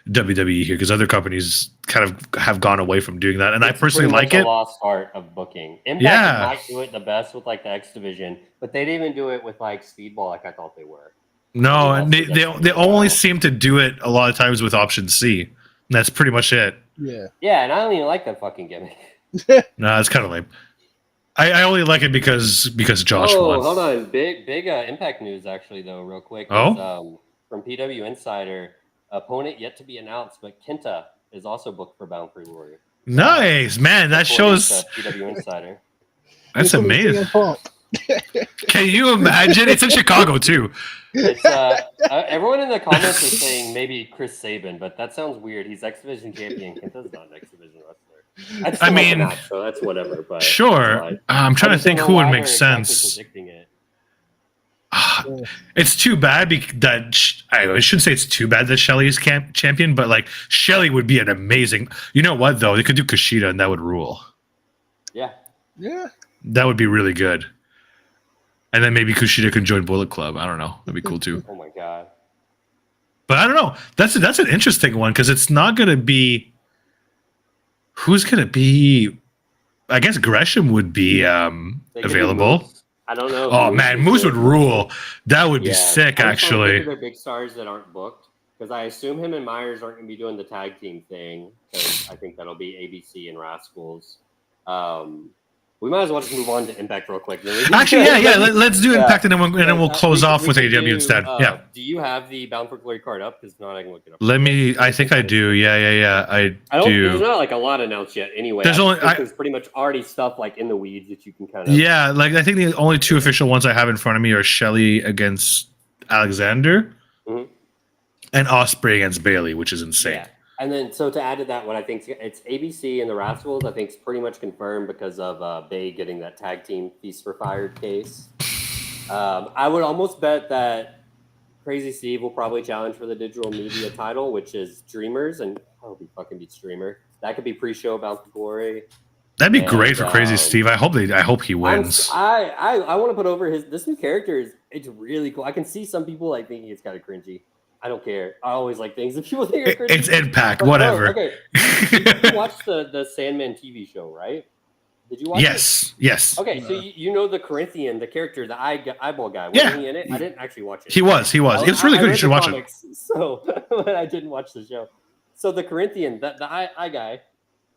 WWE here because other companies kind of have gone away from doing that, and I personally like it. Lost art of booking. Impact might do it the best with like the X division, but they didn't even do it with like Speedball like I thought they were. No, and they only seem to do it a lot of times with Option C. And that's pretty much it. Yeah. Yeah, and I don't even like that fucking gimmick. No, it's kind of lame. I only like it because Josh won. Hold on, big Impact news actually though, real quick. Oh. From PW Insider. Opponent yet to be announced, but Kenta is also booked for Bound for Glory. Nice, man. That shows. PW Insider. That's amazing. Can you imagine? It's in Chicago too. It's everyone in the comments is saying maybe Chris Sabin, but that sounds weird. He's X Division champion. Kenta's not an X Division wrestler. I'd still like the match, so that's whatever. But Sure. I'm trying to think who would make sense. Predicting it. It's too bad that I shouldn't say it's too bad that Shelly is champion, but like Shelly would be an amazing. You know what though? They could do Kushida and that would rule. Yeah. That would be really good. And then maybe Kushida can join Bullet Club. I don't know. That'd be cool too. Oh my god. But I don't know. That's an interesting one because it's not going to be. Who's going to be? I guess Gresham would be available. I don't know. Oh man, Moose would rule. That would be sick, actually. They're big stars that aren't booked because I assume him and Myers aren't going to be doing the tag team thing because I think that'll be ABC and Rascals. We might as well just move on to Impact real quick. Actually, yeah. Let's do Impact and then we'll close off with AEW instead. Yeah. Do you have the Bound for Glory card up? Because not, I can look it up. I think I do. Yeah. I do. There's not like a lot announced yet. Anyway, there's pretty much already stuff like in the weeds that you can kind of. Yeah, like I think the only two official ones I have in front of me are Shelly against Alexander, and Ospreay against Bailey, which is insane. Yeah. And then, so to add to that, what I think it's ABC and the Rascals, I think is pretty much confirmed because of Bay getting that tag team Feast for Fire case. I would almost bet that Crazy Steve will probably challenge for the digital media title, which is Dreamers, and I hope he fucking beats Dreamer. That could be pre-show Bound for Glory. That'd be great for Crazy Steve. I hope he wins. I want to put over this new character it's really cool. I can see some people like thinking it's kind of cringy. I don't care. I always like things that people think are cringy. It's Impact, whatever. Okay. Did you watch the Sandman TV show, right? Did you watch it? Yes. Okay, so you know the Corinthian, the character, the eyeball guy. Wasn't he in it? I didn't actually watch it. He was. It's really good. You should watch it. So, but I didn't watch the show. So the Corinthian, the eye guy,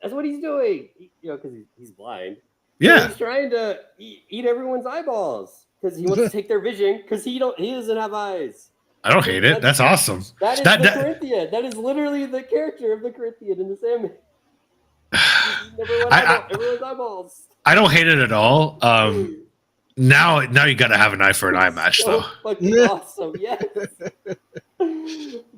that's what he's doing. Because he's blind. Yeah. So he's trying to eat everyone's eyeballs because he wants to take their vision because he doesn't have eyes. I don't hate it. That's awesome. That is the Corinthian. That is literally the character of the Corinthian in the Sandman. Everyone's eyeballs. I don't hate it at all. Now you got to have an eye for an eye match, though. Fucking awesome, yes.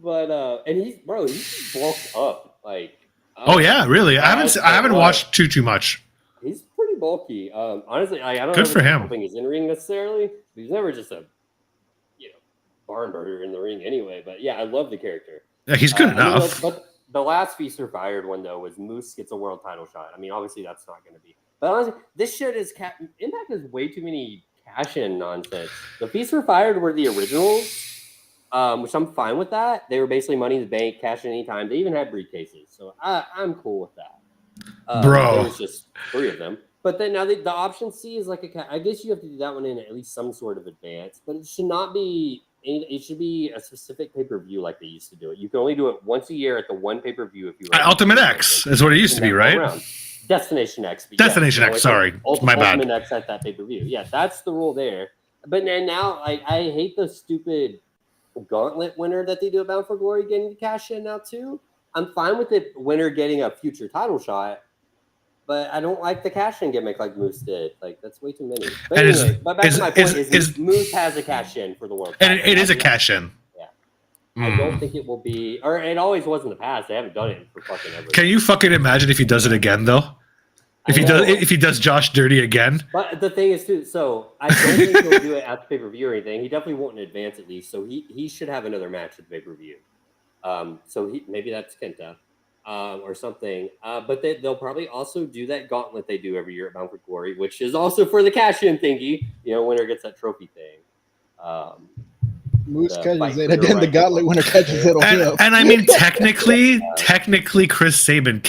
But and he's bulked up. Like, oh yeah, really? I haven't watched too much. He's pretty bulky. Honestly, I don't. Good for him. He's in ring necessarily. He's never just a barn burner in the ring anyway. But yeah, I love the character. Yeah, he's good enough. But the last Feast or Fired one though was Moose gets a world title shot. I mean, obviously that's not going to be. But honestly, this shit is Impact has way too many cash-in nonsense. The Feast or Fired were the originals, which I'm fine with that. They were basically Money in the Bank, cash in anytime. They even had briefcases, so I'm cool with that. Bro, there was just 3 of them. But then now the option C is like I guess you have to do that one in at least some sort of advance, but it should not be. It should be a specific pay-per-view like they used to do it. You can only do it once a year at the one pay-per-view if you were Ultimate X is what it used to be, right? Around. Destination X. Destination X, sorry. My bad. Ultimate X at that pay-per-view. Yeah, that's the rule there. But then now I hate the stupid gauntlet winner that they do at Bound for Glory getting to cash in now too. I'm fine with the winner getting a future title shot, but I don't like the cash-in gimmick like Moose did. Like, that's way too many. But anyway, back to my point is Moose has a cash-in for the World Cup. And it is a cash-in. Yeah. I don't think it will be, or it always was in the past. They haven't done it for fucking ever. Can you fucking imagine if he does it again, though? If he does Josh dirty again? But the thing is, too, so I don't think he'll do it at the pay-per-view or anything. He definitely won't in advance, at least. So he should have another match at the pay-per-view. So maybe that's Kenta. Or something, but they'll probably also do that gauntlet they do every year at Bound for Glory, which is also for the cash-in thingy. Winner gets that trophy thing. Moose catches it, and then the gauntlet winner catches it. And I mean, technically, Chris Sabin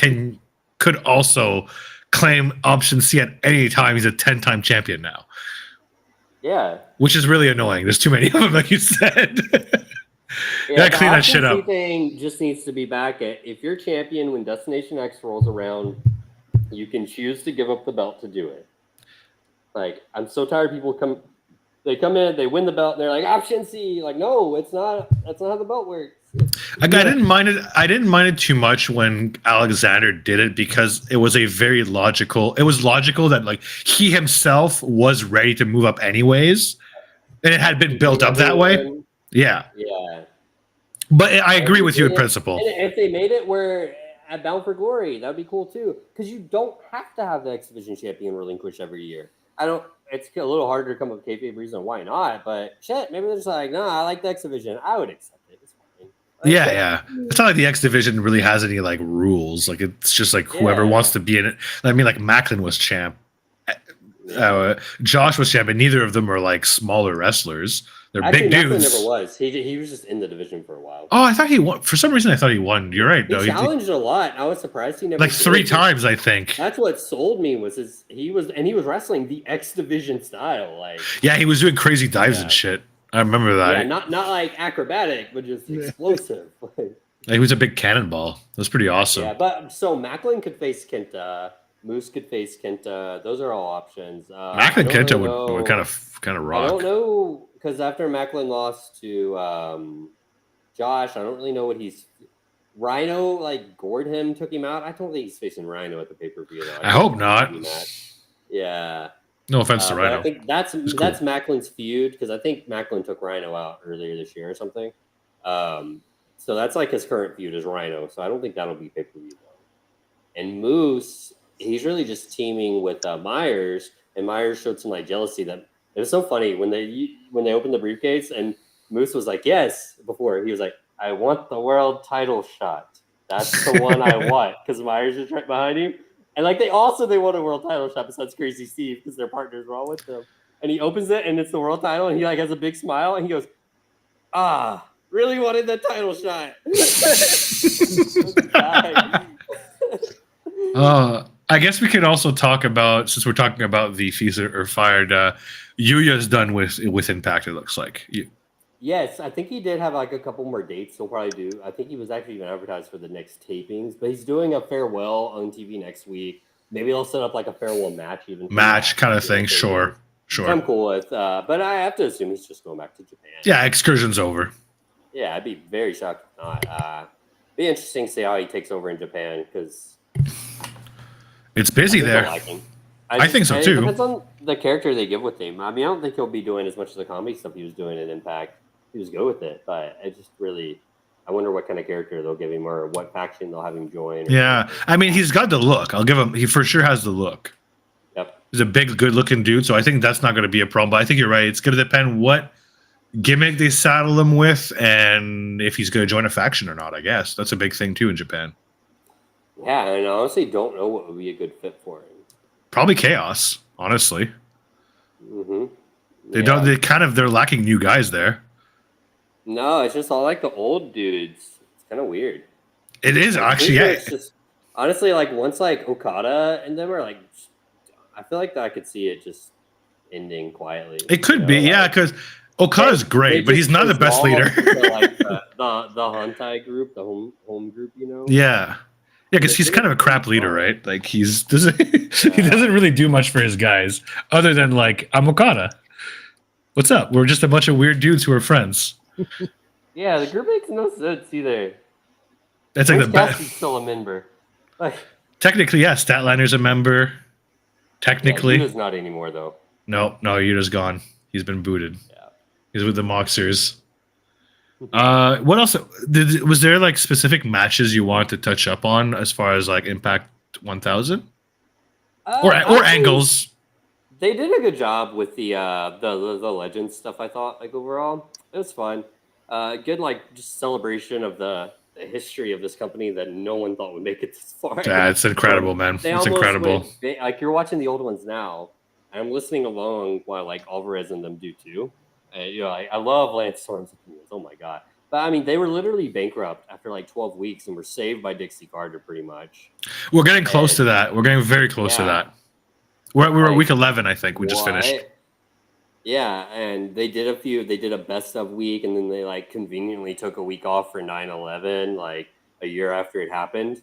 could also claim option C at any time. He's a 10-time champion now. Yeah, which is really annoying. There's too many of them, like you said. Yeah, gotta clean that shit up. Thing just needs to be back at if you're champion when Destination X rolls around, you can choose to give up the belt to do it. Like, I'm so tired of people come in, they win the belt, and they're like, option C. Like, no, it's not. That's not how the belt works. I didn't mind it. I didn't mind it too much when Alexander did it because it was a very logical. It was logical that like he himself was ready to move up anyways, and it had been built up that way. Yeah, Yeah. but I agree with you in principle. And if they made it where at Bound for Glory, that'd be cool too. Because you don't have to have the X Division champion relinquish every year. I don't. It's a little harder to come up with a kayfabe reason why not. But shit, maybe they're just like, nah, I like the X Division. I would accept it. It's fine. Yeah. It's not like the X Division really has any like rules. Like it's just like whoever wants to be in it. I mean, like Macklin was champ. Josh was champ, and neither of them are like smaller wrestlers. They're big dudes. Macklin never was. He was just in the division for a while. Oh, I thought he won. For some reason, I thought he won. You're right. He challenged a lot. I was surprised he never like 3 times. I think that's what sold me was he was wrestling the X Division style. Like he was doing crazy dives and shit. I remember that. Yeah, not like acrobatic, but just explosive. He was a big cannonball. That was pretty awesome. Yeah, but so Macklin could face Kenta. Moose could face Kenta. Those are all options. Macklin Kenta would kind of rock. I don't know because after Macklin lost to Josh, I don't really know what he's. Rhino like gored him, took him out. I don't think he's facing Rhino at the pay-per-view. I hope not. Yeah. No offense to Rhino. I think that's Macklin's feud because I think Macklin took Rhino out earlier this year or something. So that's like his current feud is Rhino. So I don't think that'll be pay-per-view though. And Moose, he's really just teaming with Myers, and Myers showed some like jealousy. That it was so funny when they opened the briefcase and Moose was like, "Yes," before he was like, "I want the world title shot. That's the one I want," because Myers is right behind him. And like they want a world title shot besides Crazy Steve because their partners were all with them. And he opens it and it's the world title and he like has a big smile and he goes, really wanted that title shot. I guess we could also talk about, since we're talking about the Feast or Fired, Yuya's done with Impact, it looks like. Yes, I think he did have like a couple more dates he'll probably do. I think he was actually even advertised for the next tapings, but he's doing a farewell on TV next week. Maybe they'll set up like a farewell match even. Match kind of thing, sure. I'm cool with, but I have to assume he's just going back to Japan. Yeah, excursion's over. Yeah, I'd be very shocked if not. Be interesting to see how he takes over in Japan because it's busy there. I think so too. It depends on the character they give with him. I mean, I don't think he'll be doing as much of the comedy stuff he was doing in Impact. He was good with it, but I just really, I wonder what kind of character they'll give him or what faction they'll have him join. Yeah, I mean, he's got the look. I'll give him. He for sure has the look. Yep. He's a big, good-looking dude, so I think that's not going to be a problem. But I think you're right. It's going to depend what gimmick they saddle him with, and if he's going to join a faction or not. I guess that's a big thing too in Japan. Yeah, and I honestly don't know what would be a good fit for him. Probably Chaos, honestly. Mm-hmm. They're lacking new guys there. No, it's just all like the old dudes. It's kind of weird. It is actually. Yeah. It's just honestly like once like Okada and them are like, I feel like I could see it just ending quietly. It could be, yeah, because Okada's great, but he's not the best leader. Like the Hantai group, the home group, you know. Yeah. Yeah, because he's kind of a crap leader, right? Like he doesn't really do much for his guys, other than like, I'm Okada. What's up? We're just a bunch of weird dudes who are friends. Yeah, the group makes no sense either. That's like the best. He's still a member. Like technically, yeah, Statliner's a member. Technically, Yuta's not anymore though. No, Yuta's gone. He's been booted. Yeah, he's with the Moxers. What else? Was there like specific matches you want to touch up on as far as like Impact 1000 or angles? They did a good job with the Legends stuff. I thought like overall it was fun. Good like just celebration of the history of this company that no one thought would make it this far. Yeah, it's incredible, man. It's incredible. Like you're watching the old ones now, and I'm listening along while like Alvarez and them do too. I love Lance Storm's opinions. Oh my god! But I mean, they were literally bankrupt after like 12 weeks, and were saved by Dixie Carter pretty much. We're getting close to that. We're getting very close to that. We're at week 11, I think. We just finished. Yeah, and they did a best of week, and then they like conveniently took a week off for 9/11, like a year after it happened.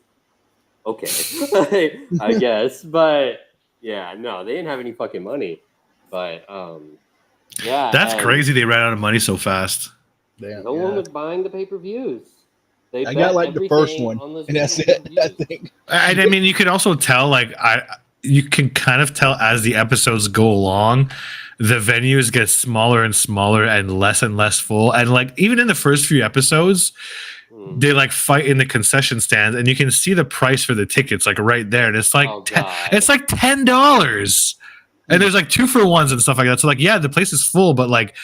Okay, I guess, but yeah, no, they didn't have any fucking money. But yeah, that's crazy. They ran out of money so fast. No one was buying the pay-per-views. They I got bet like the first everything one, on those and that's freaking it. I reviews. think. And I mean, you can also tell, like, you can kind of tell as the episodes go along, the venues get smaller and smaller and less full. And like, even in the first few episodes, they like fight in the concession stands, and you can see the price for the tickets like right there, and it's like Oh, God. it's like $10. And there's like 2-for-1s and stuff like that. So like, yeah, the place is full, but like,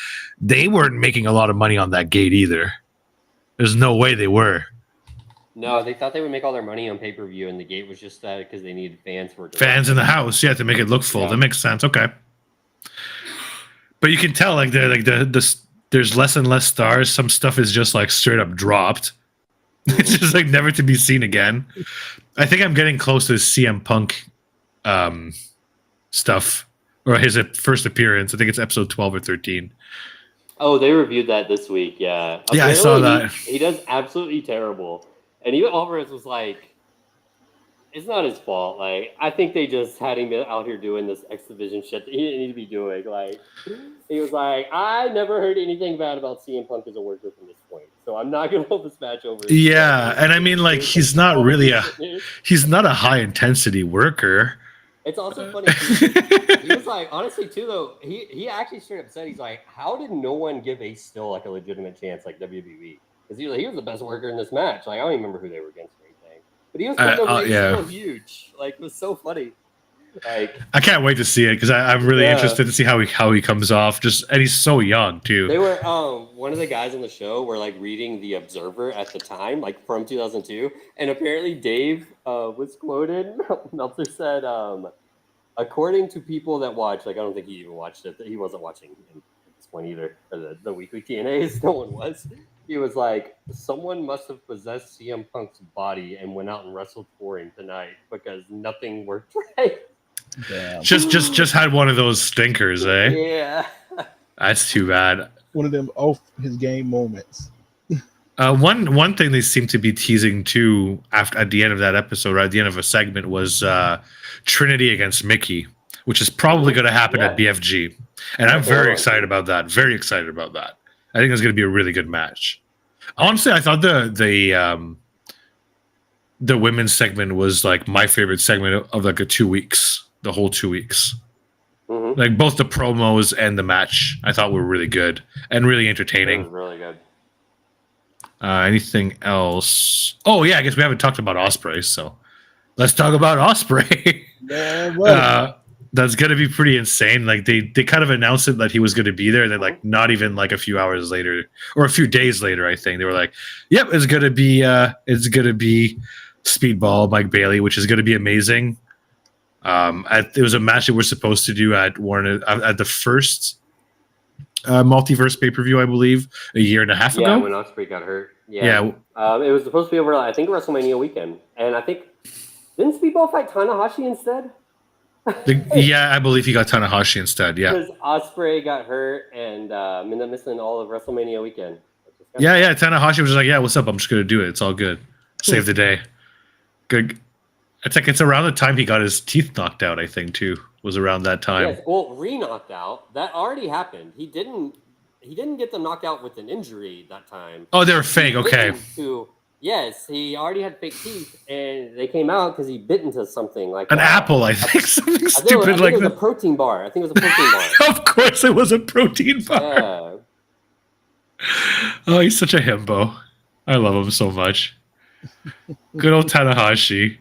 they weren't making a lot of money on that gate either. There's no way they were. No, they thought they would make all their money on pay-per-view, and the gate was just that because they needed fans for it. Fans in the house, yeah, to make it look full. Yeah. That makes sense. Okay, but you can tell like they're like there's less and less stars. Some stuff is just like straight up dropped. It's just like never to be seen again. I think I'm getting close to CM Punk stuff, or his first appearance. I think it's episode 12 or 13. Oh, they reviewed that this week. Yeah. Yeah, I saw that. He does absolutely terrible. And even Alvarez was like, it's not his fault. Like, I think they just had him out here doing this X Division shit that he didn't need to be doing. Like, he was like, I never heard anything bad about CM Punk as a worker from this point. So I'm not going to hold this match over. Yeah, and I mean, like, he's not really he's not a high intensity worker. It's also funny. He was like, honestly, too, though, he actually straight up said, he's like, how did no one give Ace still like a legitimate chance like WWE? Because he was the best worker in this match. Like, I don't even remember who they were against or anything. But he was so huge. Like, it was so funny. Like, I can't wait to see it because I'm really interested to see how he comes off. And he's so young too. They were one of the guys on the show were like reading the Observer at the time, like from 2002, and apparently Dave was quoted. Meltzer said, according to people that watch, like I don't think he even watched it. He wasn't watching at this point either. Or the weekly TNAs, no one was. He was like, someone must have possessed CM Punk's body and went out and wrestled for him tonight because nothing worked right. Damn. Just had one of those stinkers, eh? Yeah. That's too bad. One of them off his game moments. One thing they seem to be teasing too at the end of that episode, right at the end of a segment, was Trinity against Mickey, which is probably going to happen at BFG, and I'm very excited about that. Very excited about that. I think it's going to be a really good match. Honestly, I thought the women's segment was like my favorite segment of like the 2 weeks. The whole 2 weeks. Mm-hmm. Like both the promos and the match I thought were really good and really entertaining. It was really good. Anything else? Oh yeah, I guess we haven't talked about Ospreay, so let's talk about Ospreay. That's gonna be pretty insane. Like they kind of announced it that he was gonna be there, and then like not even like a few hours later or a few days later, I think they were like, "Yep, it's gonna be Speedball Mike Bailey, which is gonna be amazing." It was a match that we're supposed to do at the first multiverse pay-per-view, I believe, a year and a half ago. Yeah, when Ospreay got hurt. Yeah. It was supposed to be over, I think, WrestleMania weekend. And I think, didn't Speedball fight Tanahashi instead? Yeah, I believe he got Tanahashi instead, yeah. Because Ospreay got hurt and ended up missing all of WrestleMania weekend. Yeah, Tanahashi was just like, yeah, what's up? I'm just going to do it. It's all good. Save the day. Good. It's around the time he got his teeth knocked out, I think, too. Was around that time. Yes, well, re-knocked out. That already happened. He didn't get them knocked out with an injury that time. Oh, they were fake. Okay. Yes, he already had fake teeth, and they came out because he bit into something like an apple, I think. Something stupid I think like it was that. a protein bar. I think it was a protein bar. Of course, it was a protein bar. Yeah. Oh, he's such a himbo. I love him so much. Good old Tanahashi.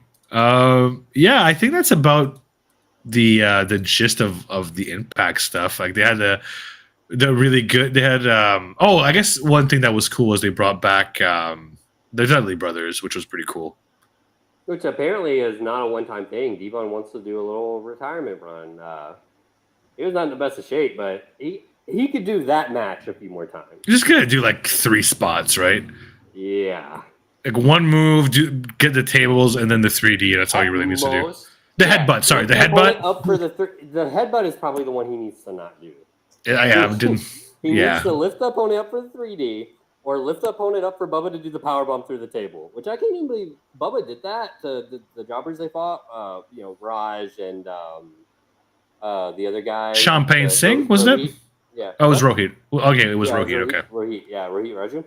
Yeah, I think that's about the gist of the Impact stuff. Like they had the really good. They had I guess one thing that was cool was they brought back the Dudley brothers, which was pretty cool. Which apparently is not a one-time thing. Devon wants to do a little retirement run. He was not in the best of shape, but he could do that match a few more times. You're just gonna do like 3 spots, right? Yeah. Like one move, get the tables, and then the 3D. And that's all you really need to do. The headbutt. Sorry, the headbutt. Up for the headbutt is probably the one he needs to not do. He needs to lift the opponent up for the 3D, or lift the opponent up for Bubba to do the powerbomb through the table. Which I can't even believe Bubba did that to the jobbers they fought. Raj and the other guy. Champagne Singh, wasn't it? Yeah. Oh, it was Rohit. Okay, it was Rohit. Okay. Rohit Raju.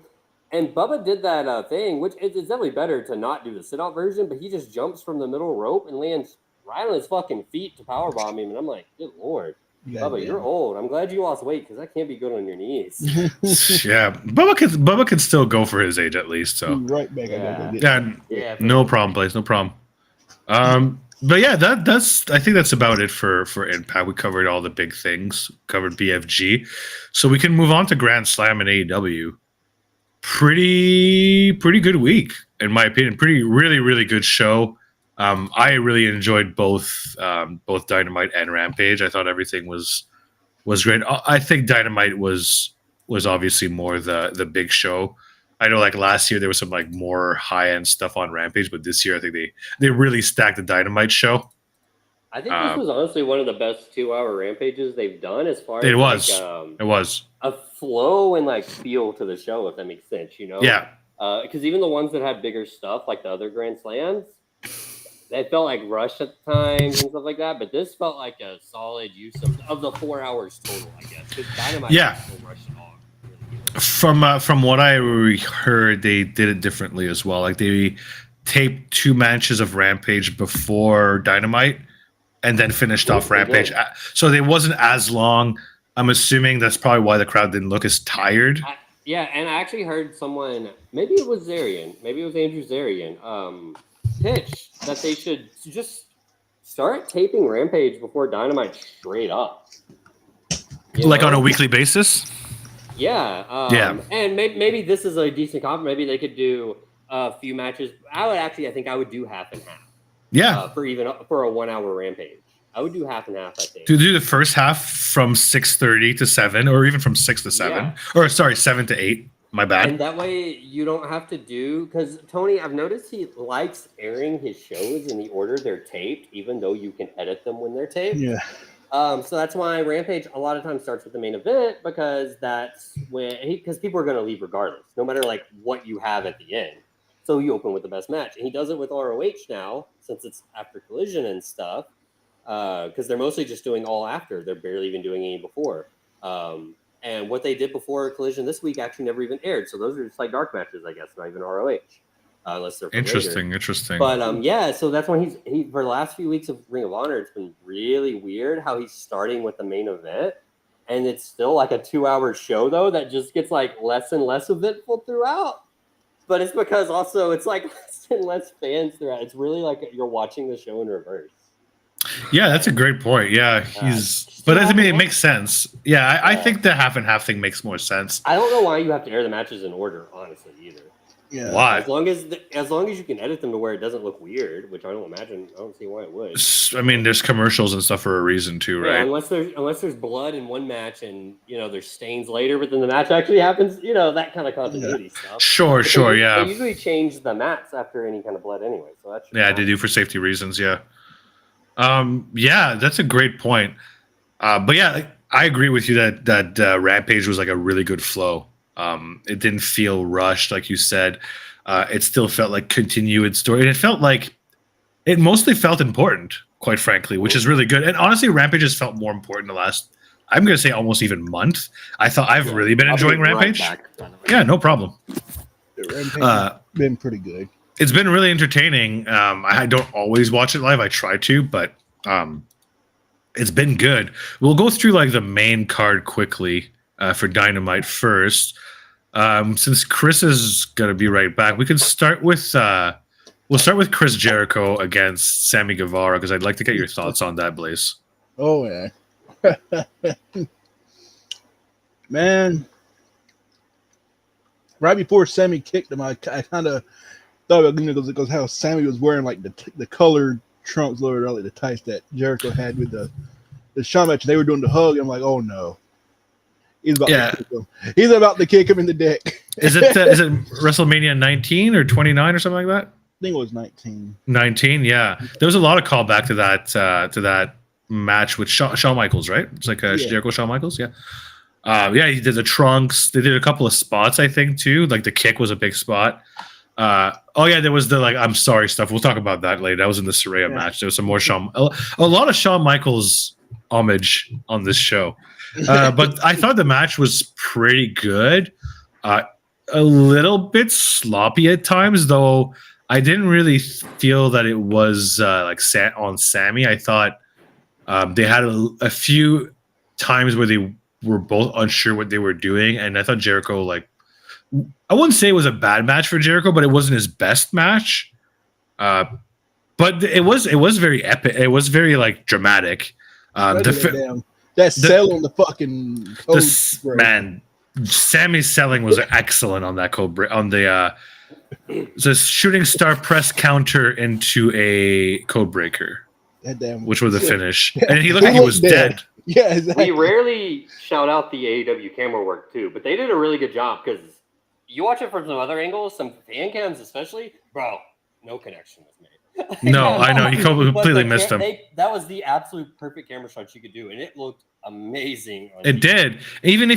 And Bubba did that thing, which it's definitely better to not do the sit-out version, but he just jumps from the middle rope and lands right on his fucking feet to powerbomb him. And I'm like, good Lord. Bubba, you're old. I'm glad you lost weight because that can't be good on your knees. Yeah, Bubba can still go for his age at least. So right back. Yeah, no problem, Blaze. No problem. But yeah, that's I think that's about it for Impact. We covered all the big things. Covered BFG, so we can move on to Grand Slam and AEW. Pretty good week in my opinion. Really good show. I really enjoyed both Dynamite and Rampage. I thought everything was great. I think Dynamite was obviously more the big show. I know like last year there was some like more high end stuff on Rampage, but this year I think they really stacked the Dynamite show. I think this was honestly one of the best 2-hour Rampages they've done as far as it was a flow and like feel to the show, if that makes sense, you know? Yeah. Because even the ones that had bigger stuff, like the other Grand Slams, they felt like rushed at times and stuff like that. But this felt like a solid use of the 4 hours total, I guess. Because Dynamite was no rush at all. From what I heard, they did it differently as well. Like they taped 2 matches of Rampage before Dynamite, and then finished off Rampage. So they wasn't as long. I'm assuming that's probably why the crowd didn't look as tired. And I actually heard someone, maybe it was Zarian, maybe it was Andrew Zarian, pitch that they should just start taping Rampage before Dynamite straight up. Like on a weekly basis? Yeah. And maybe this is a decent compliment. Maybe they could do a few matches. I think I would do half and half. Yeah. For a 1 hour Rampage. I would do half and half, I think. To do the first half from 6:30 to 7, or even from 6 to 7. Yeah. Or sorry, 7 to 8. My bad. And that way you don't have to do, because Tony, I've noticed he likes airing his shows in the order they're taped, even though you can edit them when they're taped. Yeah. So that's why Rampage a lot of times starts with the main event, because that's because people are going to leave regardless, no matter like what you have at the end. So you open with the best match, and he does it with ROH now since it's after Collision and stuff, because they're mostly just doing all after. They're barely even doing any before. And what they did before Collision this week actually never even aired. So those are just like dark matches, I guess, not even ROH. Unless they're interesting. But so that's why he for the last few weeks of Ring of Honor, it's been really weird how he's starting with the main event, and it's still like a 2-hour show though that just gets like less and less eventful throughout. But it's because also it's like less and less fans throughout. It's really like you're watching the show in reverse. Yeah, that's a great point. Yeah, but I mean, it makes sense. Yeah, I think the half and half thing makes more sense. I don't know why you have to air the matches in order, honestly, either. Yeah. Why? As long as you can edit them to where it doesn't look weird, which I don't see why it would. I mean, there's commercials and stuff for a reason too, right? Yeah, unless there's blood in one match and there's stains later, but then the match actually happens, that kind of continuity stuff. Sure, yeah. They usually change the mats after any kind of blood anyway, so that's they do for safety reasons. Yeah. Yeah, that's a great point. But yeah, I agree with you that Rampage was like a really good flow. It didn't feel rushed, like you said. It still felt like continued story. And it mostly felt important, quite frankly, which is really good. And honestly, Rampage has felt more important the last, I'm going to say almost even month. I've really been enjoying Rampage. Yeah, no problem. Rampage been pretty good. It's been really entertaining. I don't always watch it live. I try to, but it's been good. We'll go through like the main card quickly for Dynamite first. Since Chris is going to be right back, we can start with Chris Jericho against Sammy Guevara, because I'd like to get your thoughts on that, Blaze. Oh, yeah. Man. Right before Sammy kicked him, I kind of thought about because how Sammy was wearing like the colored trunks, lower like the tights that Jericho had with the Shawn match. They were doing the hug. I'm like, oh no, he's about to kick him. He's about to kick him in the dick. Is it WrestleMania 19 or 29 or something like that? I think it was 19. 19, yeah. There was a lot of callback to that match with Shawn Michaels, right? It's like Jericho Shawn Michaels, yeah. He did the trunks. They did a couple of spots, I think, too. Like the kick was a big spot. There was the I'm sorry stuff. We'll talk about that later. That was in the Saraya match. There was some more a lot of Shawn Michaels homage on this show. But I thought the match was pretty good. a little bit sloppy at times, though. I didn't really feel that it was like on Sammy. I thought they had a few times where they were both unsure what they were doing, and I thought Jericho, like, I wouldn't say it was a bad match for Jericho, but it wasn't his best match. But it was very epic. It was very like dramatic. That sell on the fucking code man, Sammy's selling was excellent on that code break, on the shooting star press counter into a code breaker, which was the finish, and he looked like he was dead. Yeah, exactly. We rarely shout out the AEW camera work too, but they did a really good job because you watch it from some other angles, some fan cams especially, bro. No connection was made. No, I know. He completely missed him. That was the absolute perfect camera shot you could do, and it looked amazing. It did. Even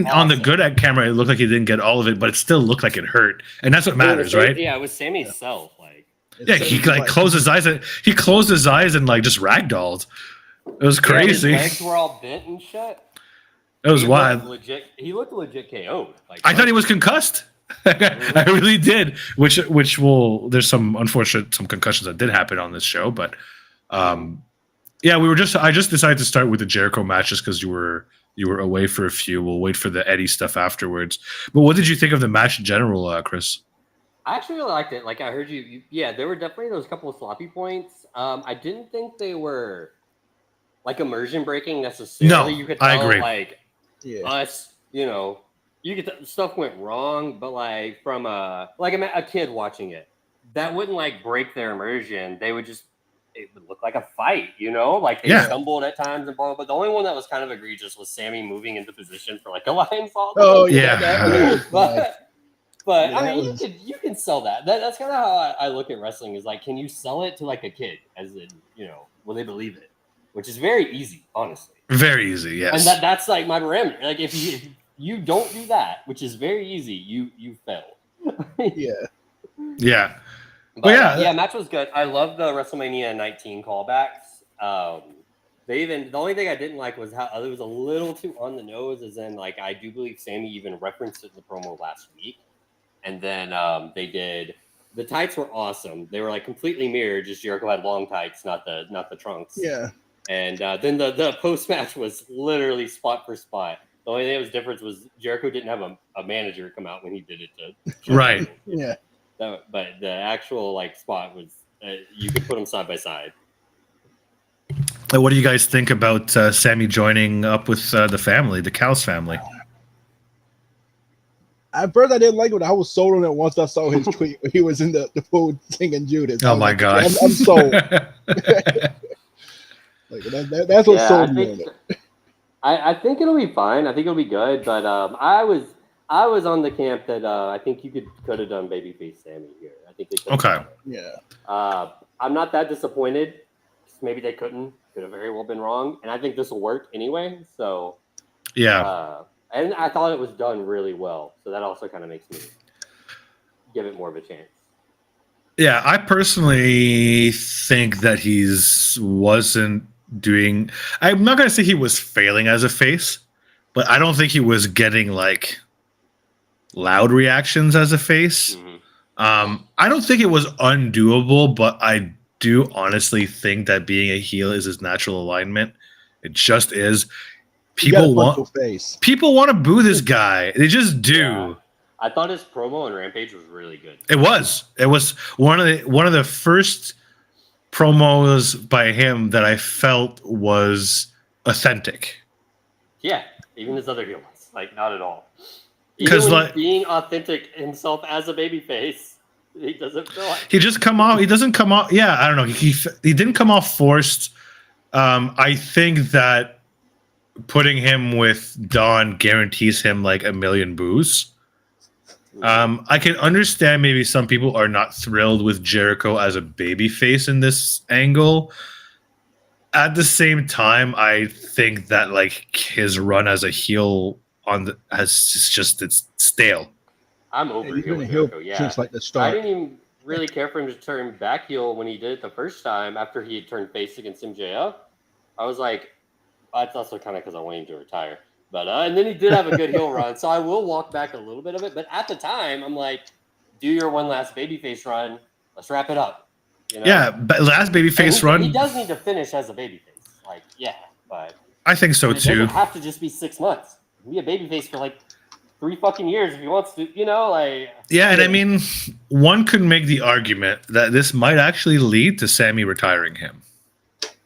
awesome. On the good at camera, it looked like he didn't get all of it, but it still looked like it hurt, and that's what matters, right? Yeah, it was Sammy's self. Like, yeah, he like closed his eyes. He closed his eyes and like just ragdolled. It was crazy. His legs were all bent and shit. It was wild. He looked legit KO'd. Like, I thought he was concussed. I really did, which there's some concussions that did happen on this show, but yeah, I just decided to start with the Jericho match just because you were away for a few. We'll wait for the Eddie stuff afterwards. But what did you think of the match in general, Chris? I actually really liked it. Like, I heard you yeah, there were definitely those couple of sloppy points. I didn't think they were like immersion breaking necessarily. No, you could tell, I agree. Like, us, you get stuff went wrong, but like from a kid watching it, that wouldn't like break their immersion. It would look like a fight, like they stumbled at times and blah, blah. But the only one that was kind of egregious was Sammy moving into position for like a lion fall. Oh yeah. But I mean, you can sell that. That's kind of how I look at wrestling. Is like, can you sell it to like a kid, as in, will they believe it? Which is very easy, honestly. Very easy, yes. And that's like my parameter. Like if you don't do that, which is very easy, you fail. Yeah. But match was good. I love the WrestleMania 19 callbacks. The only thing I didn't like was how it was a little too on the nose, as in like I do believe Sammy even referenced it in the promo last week. And then they did the tights were awesome. They were like completely mirrored, just Jericho had long tights, not the trunks. Yeah. And then the post match was literally spot for spot. The only thing that was different was Jericho didn't have a manager come out when he did it to right. Yeah. But the actual like spot was you could put them side by side. What do you guys think about Sammy joining up with the family, the Cows family? At first, I didn't like it. I was sold on it once I saw his tweet where he was in the pool singing Judas. Oh my god! I'm sold. Like, that's what sold me on it. I think it'll be fine. I think it'll be good. But I was on the camp that I think you could have done babyface Sammy here. I think they could. Okay. Yeah. I'm not that disappointed. Maybe they couldn't. Could have very well been wrong. And I think this will work anyway. So. Yeah. And I thought it was done really well. So that also kind of makes me give it more of a chance. Yeah, I personally think that wasn't doing. I'm not going to say he was failing as a face, but I don't think he was getting like loud reactions as a face. Mm-hmm. I don't think it was undoable, but I do honestly think that being a heel is his natural alignment. It just is. People want to boo this guy. They just do. Yeah. I thought his promo on Rampage was really good. It was one of the first promos by him that I felt was authentic. Yeah, even his other heel ones, like not at all. Because like being authentic himself as a babyface, he doesn't feel like he doesn't come off. Yeah, I don't know. He didn't come off forced. I think that putting him with Don guarantees him like a million boos. I can understand maybe some people are not thrilled with Jericho as a babyface in this angle. At the same time, I think that like his run as a heel it's stale. I'm over Jericho. Yeah, since like the start. I didn't even really care for him to turn back heel when he did it the first time after he had turned face against MJF. I was like, that's also kind of because I want him to retire. But and then he did have a good heel run, so I will walk back a little bit of it. But at the time, I'm like, do your one last babyface run. Let's wrap it up. You know? Yeah, but last babyface run. He does need to finish as a babyface. Like, yeah, but I think so it too. doesn't have to just be 6 months. Be a babyface for like 3 fucking years if he wants to. You know, like. Yeah, and I mean, one could make the argument that this might actually lead to Sammy retiring him.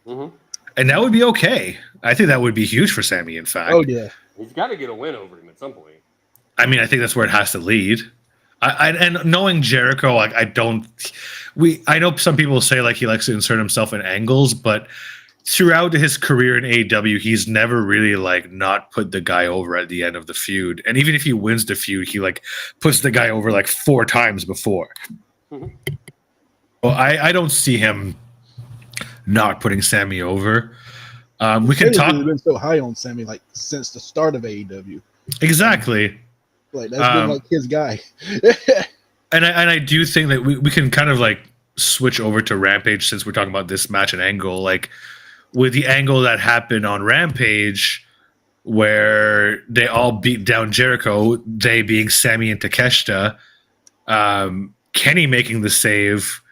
Mm-hmm. And that would be okay. I think that would be huge for Sammy, in fact. Oh, yeah. He's got to get a win over him at some point. I mean, I think that's where it has to lead. And knowing Jericho, like I know some people say like he likes to insert himself in angles, but throughout his career in AEW, he's never really like not put the guy over at the end of the feud. And even if he wins the feud, he like puts the guy over like 4 times before. Mm-hmm. Well, I don't see him not putting Sammy over. We can talk. Been so high on Sammy like since the start of AEW. Exactly. Like that's been like his guy. and I do think that we can kind of like switch over to Rampage since we're talking about this match and angle. Like with the angle that happened on Rampage where they all beat down Jericho, they being Sammy and Takeshita, Kenny making the save,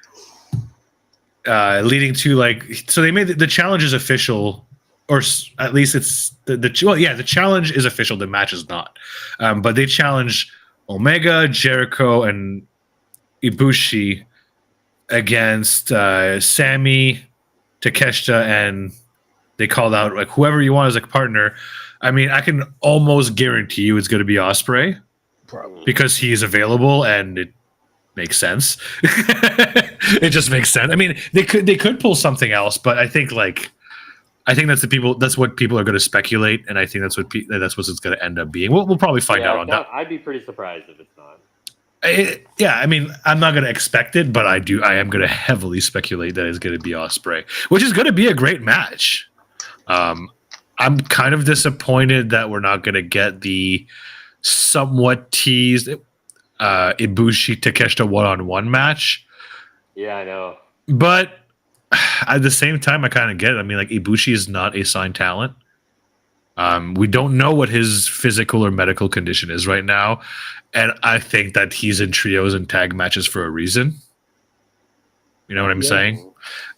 leading to like, so they made the challenge is official, or at least it's the challenge is official. The match is not, but they challenged Omega, Jericho, and Ibushi against Sammy, Takeshita, and they called out like whoever you want as a partner. I mean, I can almost guarantee you it's going to be Ospreay, Probably because he is available and it makes sense. It just makes sense. I mean, they could pull something else, but I think that's what people are going to speculate, and I think that's what it's going to end up being. We'll probably find out on that. I'd be pretty surprised if it's not. I mean, I'm not going to expect it, but I am going to heavily speculate that it's going to be Ospreay, which is going to be a great match. I'm kind of disappointed that we're not going to get the somewhat teased Ibushi Takeshita one-on-one match. Yeah, I know. But at the same time, I kind of get it. I mean, like Ibushi is not a signed talent. We don't know what his physical or medical condition is right now, and I think that he's in trios and tag matches for a reason. You know what I'm saying?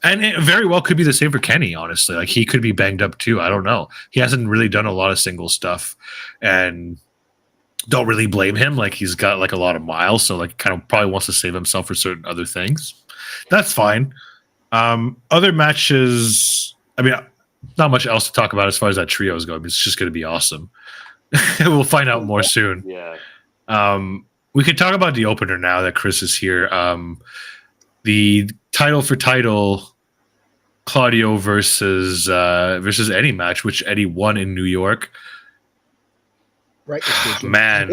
And it very well could be the same for Kenny, honestly. Like he could be banged up too. I don't know. He hasn't really done a lot of single stuff, and don't really blame him. Like he's got like a lot of miles, so like kind of probably wants to save himself for certain other things. That's fine. Other matches, I mean, not much else to talk about as far as that trios go. I mean, it's just going to be awesome. We'll find out more soon. Yeah. We could talk about the opener now that Chris is here. The title for title, Claudio versus Eddie match, which Eddie won in New York. right. Man,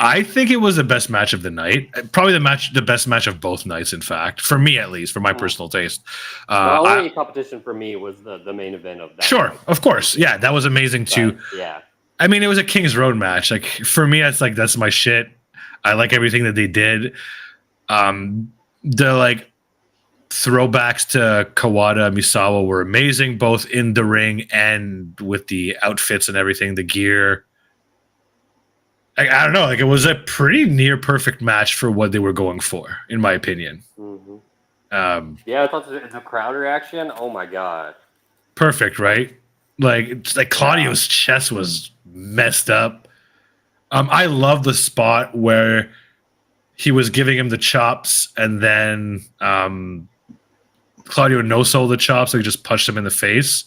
I think it was the best match of the night. Probably the best match of both nights, in fact, for me at least, for my personal taste. The only competition for me was the main event of that. Sure, night. Of course, yeah, that was amazing too. Yeah, I mean, it was a King's Road match. Like for me, that's my shit. I like everything that they did. The like throwbacks to Kawada and Misawa were amazing, both in the ring and with the outfits and everything, the gear. I don't know. Like it was a pretty near perfect match for what they were going for, in my opinion. Mm-hmm. Yeah, I thought the crowd reaction. Oh my god, perfect, right? Like it's like Claudio's chest was messed up. I love the spot where he was giving him the chops, and then Claudio no-sold the chops, so he just punched him in the face.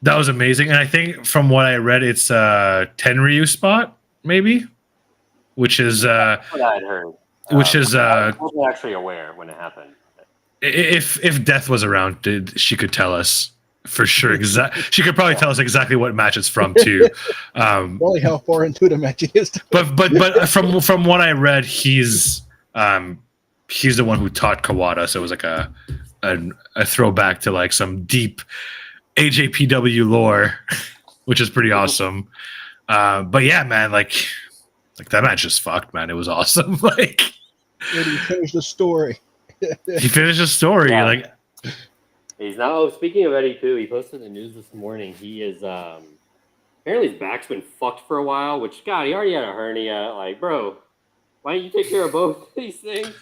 That was amazing, and I think from what I read, it's a Tenryu spot. Maybe, which is what I had heard. I wasn't actually aware when it happened. If Death was around, she could tell us for sure. She could probably tell us exactly what match it's from too. Only how far into the match it is. But from what I read, he's the one who taught Kawada, so it was like a throwback to like some deep AJPW lore, which is pretty awesome. But yeah, man, like that match just fucked, man. It was awesome. Like he finished the story. He finished the story. Yeah. Like he's now. Speaking of Eddie too, he posted the news this morning. He is apparently his back's been fucked for a while. Which God, he already had a hernia. Like, bro, why don't you take care of both these things?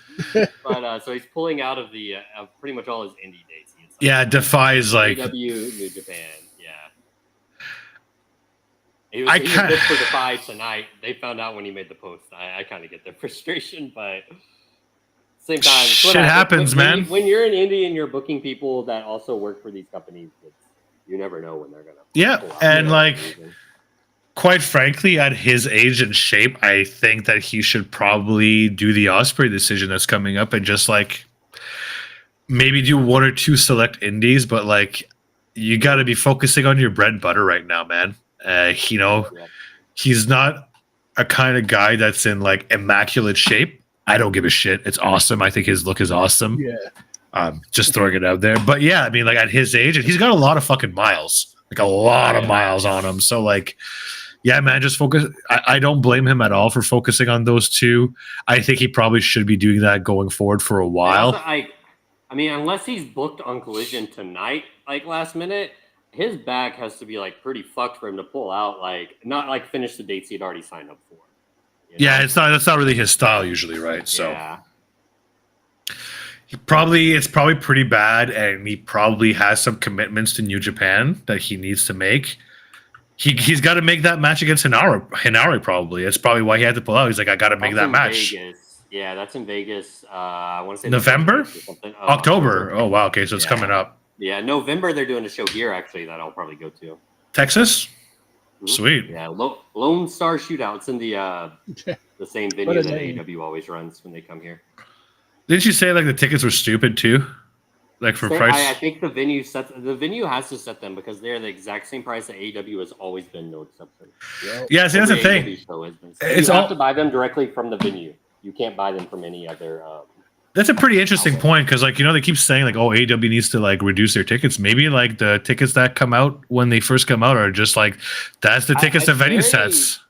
But so he's pulling out of the of pretty much all his indie dates. Yeah, Defies like AEW New Japan. Yeah. He was good for Defy tonight. They found out when he made the post. I kind of get their frustration, but same time, shit happens, man. When you're an indie and you're booking people that also work for these companies, you never know when they're gonna. Yeah, and like, quite frankly, at his age and shape, I think that he should probably do the Osprey decision that's coming up and just like maybe do one or two select indies, but like you got to be focusing on your bread and butter right now, man. You know, he's not a kind of guy that's in like immaculate shape. I don't give a shit. It's awesome. I think his look is awesome. Yeah. Just throwing it out there. But yeah, I mean, like at his age, and he's got a lot of fucking miles, like a lot of miles on him. So like, yeah, man, just focus. I don't blame him at all for focusing on those two. I think he probably should be doing that going forward for a while. I mean, unless he's booked on Collision tonight, like last minute, his back has to be like pretty fucked for him to pull out, like not like finish the dates he'd already signed up for. You know? Yeah, that's not really his style usually, right? So yeah. it's probably pretty bad, and he probably has some commitments to New Japan that he needs to make. He's got to make that match against Hinari probably. That's probably why he had to pull out. He's like, I got to make that match. Vegas. Yeah, that's in Vegas. I want to say November, October. Oh wow, okay, so it's coming up. Yeah, November they're doing a show here actually that I'll probably go to. Texas. Mm-hmm. Sweet. Yeah, Lone Star Shootout. It's in the same venue that AEW always runs when they come here. Didn't you say like the tickets were stupid too? Like for price? I think the venue has to set them because they're the exact same price that AEW has always been, no exception. Yeah, see, that's the thing. You have to buy them directly from the venue. You can't buy them from any other. That's a pretty interesting point because, like, you know, they keep saying like, "Oh, AEW needs to like reduce their tickets." Maybe like the tickets that come out when they first come out are just like that's the tickets the venue sets.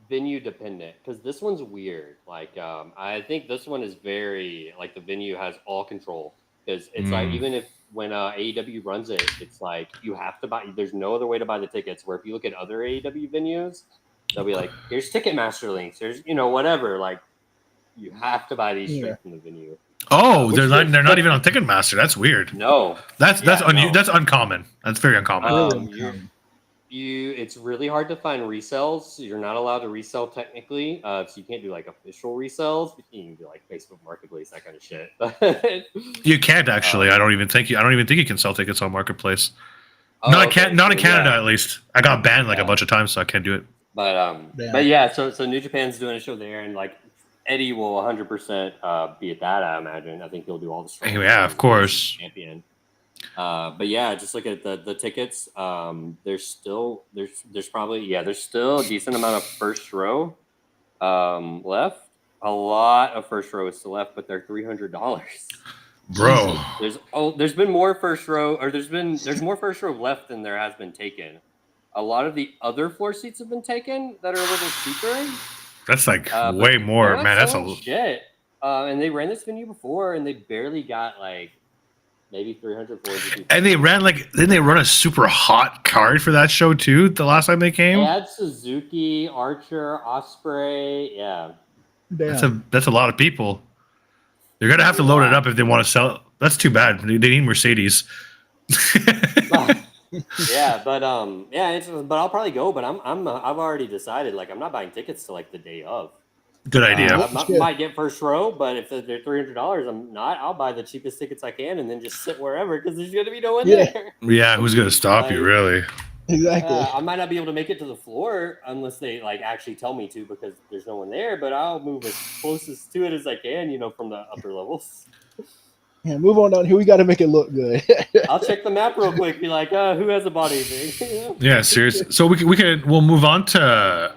Venue dependent because this one's weird. Like, I think this one is very like the venue has all control because it's like even if when AEW runs it, it's like you have to buy. There's no other way to buy the tickets. Where if you look at other AEW venues, they'll be like, "Here's Ticketmaster links. There's whatever." Like, you have to buy these straight from the venue. Oh, they're not even on Ticketmaster. That's weird. No, that's uncommon. That's very uncommon. It's really hard to find resells. You're not allowed to resell technically, so you can't do like official resells. You can do like Facebook Marketplace, that kind of shit. You can't actually. I don't even think you can sell tickets on Marketplace. Not in Canada at least. I got banned like a bunch of times, so I can't do it. But yeah, so New Japan's doing a show there, and like Eddie will 100% be at that. I imagine. I think he'll do all the stuff. Yeah, of course. Champion. But yeah, just look at the tickets. There's still a decent amount of first row left. A lot of first row is still left, but they're $300. Bro, there's been more first row, or there's more first row left than there has been taken. A lot of the other floor seats have been taken that are a little cheaper. That's like way more, man. That's a shit. And they ran this venue before, and they barely got like maybe 300, 400 people. And didn't they run a super hot card for that show too? The last time they came, they had Suzuki, Archer, Osprey. Yeah, that's a lot of people. They're gonna have to load it up if they want to sell. That's too bad. They need Mercedes. Yeah, but I'll probably go. But I've already decided. Like, I'm not buying tickets to like the day of. Good idea. I might get first row, but if they're $300, I'm not. I'll buy the cheapest tickets I can and then just sit wherever because there's going to be no one there. Yeah, who's going to stop you, really? Exactly. I might not be able to make it to the floor unless they like actually tell me to because there's no one there. But I'll move as closest to it as I can, from the upper levels. Yeah, move on down here. We got to make it look good. I'll check the map real quick. Be like, who has a body thing? Yeah, seriously. So we'll move on to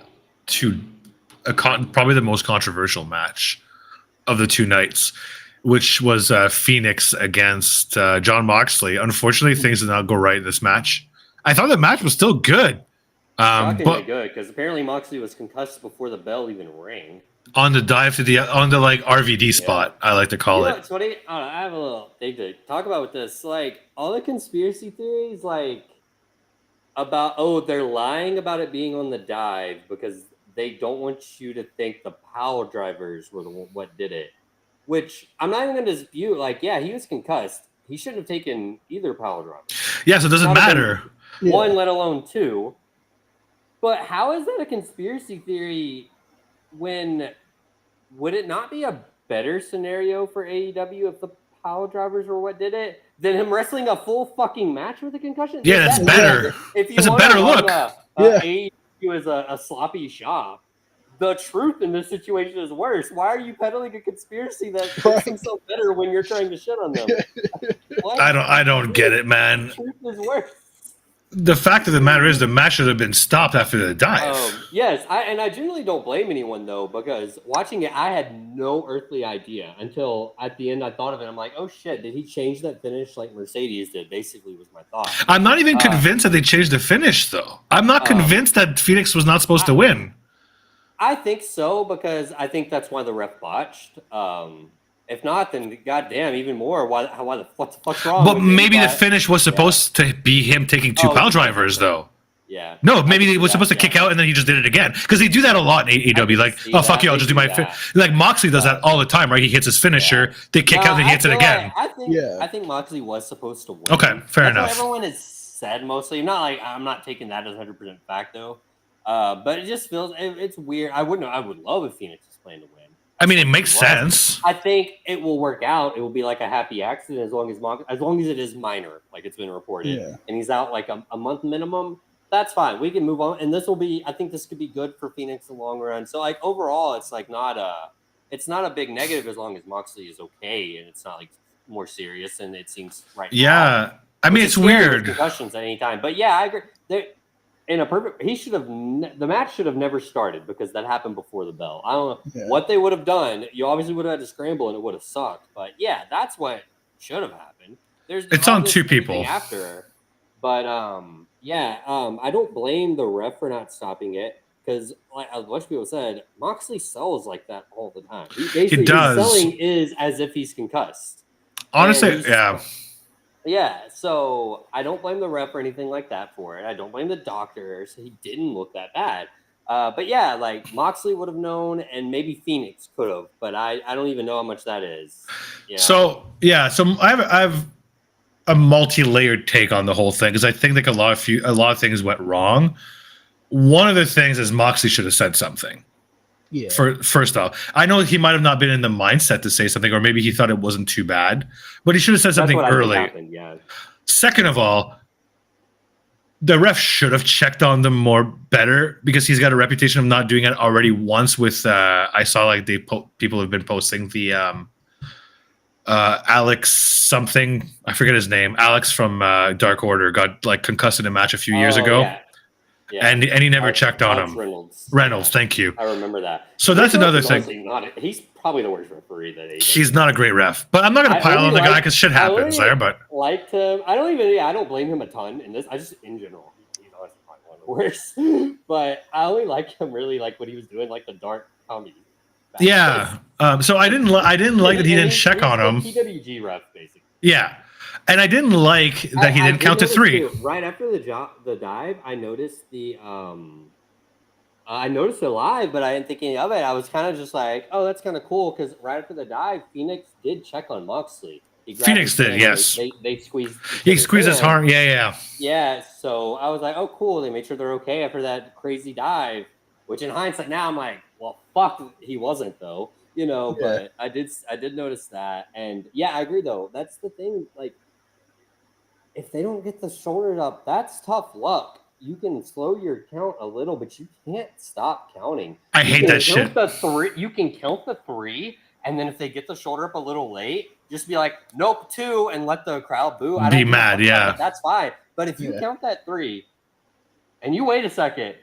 probably the most controversial match of the two nights, which was Phoenix against John Moxley. Unfortunately, things did not go right in this match. I thought the match was still good. Shockingly good, because apparently Moxley was concussed before the bell even rang. On the dive on the like RVD spot, I like to call it. It's funny. I have a little thing to talk about with this. Like all the conspiracy theories, like about they're lying about it being on the dive because they don't want you to think the pile drivers were what did it. Which I'm not even going to dispute. Like, yeah, he was concussed. He shouldn't have taken either pile driver. Yeah, so it doesn't matter. One, let alone two. But how is that a conspiracy theory when would it not be a better scenario for AEW if the pile drivers were what did it than him wrestling a full fucking match with a concussion? Yeah, that's better. It's a better look. AEW is a sloppy shop. The truth in this situation is worse. Why are you peddling a conspiracy that makes them so better when you're trying to shit on them? I don't get it, man. The truth is worse. The fact of the matter is the match should have been stopped after the dive. Yes, I generally don't blame anyone though, because watching it, I had no earthly idea until at the end I thought of it. I'm like, oh shit, did he change that finish like Mercedes did? Basically, was my thought. I'm not even convinced that they changed the finish though. I'm not convinced that Phoenix was not supposed to win. I think so because I think that's why the ref botched. If not, then goddamn, even more. Why the fuck's wrong? But maybe the finish was supposed to be him taking two pile drivers, though. Yeah. No, maybe he was supposed to kick out and then he just did it again. Because they do that a lot in AEW. Like, oh, fuck you, I'll just do my like Moxley does that all the time, right? He hits his finisher, they kick out, then he hits it again. I think Moxley was supposed to win. Okay, fair enough. That's what everyone has said mostly. Not like I'm not taking that as 100% fact though. But it just feels it's weird. I would love if Phoenix was playing to win. I mean, it makes sense. I think it will work out. It will be like a happy accident as long as it is minor, like it's been reported, and he's out like a month minimum. That's fine. We can move on, and I think this could be good for Phoenix in the long run. So like overall, it's like not a big negative as long as Moxley is okay and it's not like more serious. And it seems right. Yeah, now. I mean it's weird. Concussions at any time, but yeah, I agree. The match should have never started because that happened before the bell. I don't know what they would have done. You obviously would have had to scramble and it would have sucked. But yeah, that's what should have happened. It's on two people after, but I don't blame the ref for not stopping it because, like a bunch of people said, Moxley sells like that all the time. He does. His selling is as if he's concussed. Honestly, yeah. Yeah, so I don't blame the ref or anything like that for it. I don't blame the doctors. He didn't look that bad. But yeah, like Moxley would have known and maybe Phoenix could have, but I don't even know how much that is. You know? So I have a multi-layered take on the whole thing because I think like a lot of things went wrong. One of the things is Moxley should have said something. Yeah. First off, I know he might have not been in the mindset to say something, or maybe he thought it wasn't too bad, but he should have said something early. Yeah. Second of all, the ref should have checked on them better because he's got a reputation of not doing it already once. With I saw like people have been posting the Alex something, I forget his name. Alex from Dark Order got like concussed in a match a few years ago. Yeah. Yeah. And he never checked on him. Reynolds, thank you. I remember that. So that's another thing. He's probably the worst referee that he's not a great ref. But I'm not going to pile on the guy because shit happens there. But liked him. I don't blame him a ton in this. I just in general, he's honestly probably one of the worst. But I only like him really like what he was doing, like the dark comedy. Yeah. So I didn't like that he didn't check on him. PWG ref basically. Yeah. And I didn't like that he didn't count to three. Too. Right after the dive, I noticed I noticed it live, but I didn't think any of it. I was kind of just like, oh, that's kind of cool because right after the dive, Phoenix did check on Moxley. Phoenix did, yes. They squeezed. He squeezed his arm. Yeah. Yeah. So I was like, oh, cool. They made sure they're okay after that crazy dive. Which in hindsight now I'm like, well, fuck, he wasn't though. You know, but I did notice that, and yeah, I agree though. That's the thing, like. If they don't get the shoulders up, that's tough luck. You can slow your count a little, but you can't stop counting. I hate that shit. You can count the 3, and then if they get the shoulder up a little late, just be like, nope, 2, and let the crowd boo. Be mad, yeah. That's fine. But if you count that 3, and you wait a second,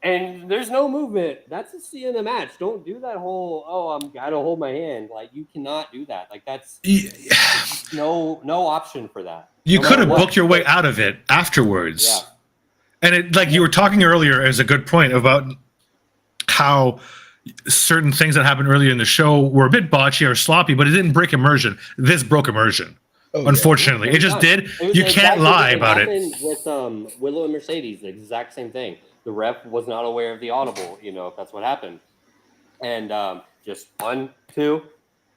and there's no movement, that's a C in the match. Don't do that whole, I'm got to hold my hand. Like, you cannot do that. Like, that's no option for that. You could have booked your way out of it afterwards. Yeah. And it, like you were talking earlier, is a good point about how certain things that happened earlier in the show were a bit botchy or sloppy, but it didn't break immersion. This broke immersion. Oh, yeah. Unfortunately, it just did. It was You can't exactly lie what about it. happened with Willow and Mercedes, the exact same thing. The ref was not aware of the audible, if that's what happened. And just 1, 2,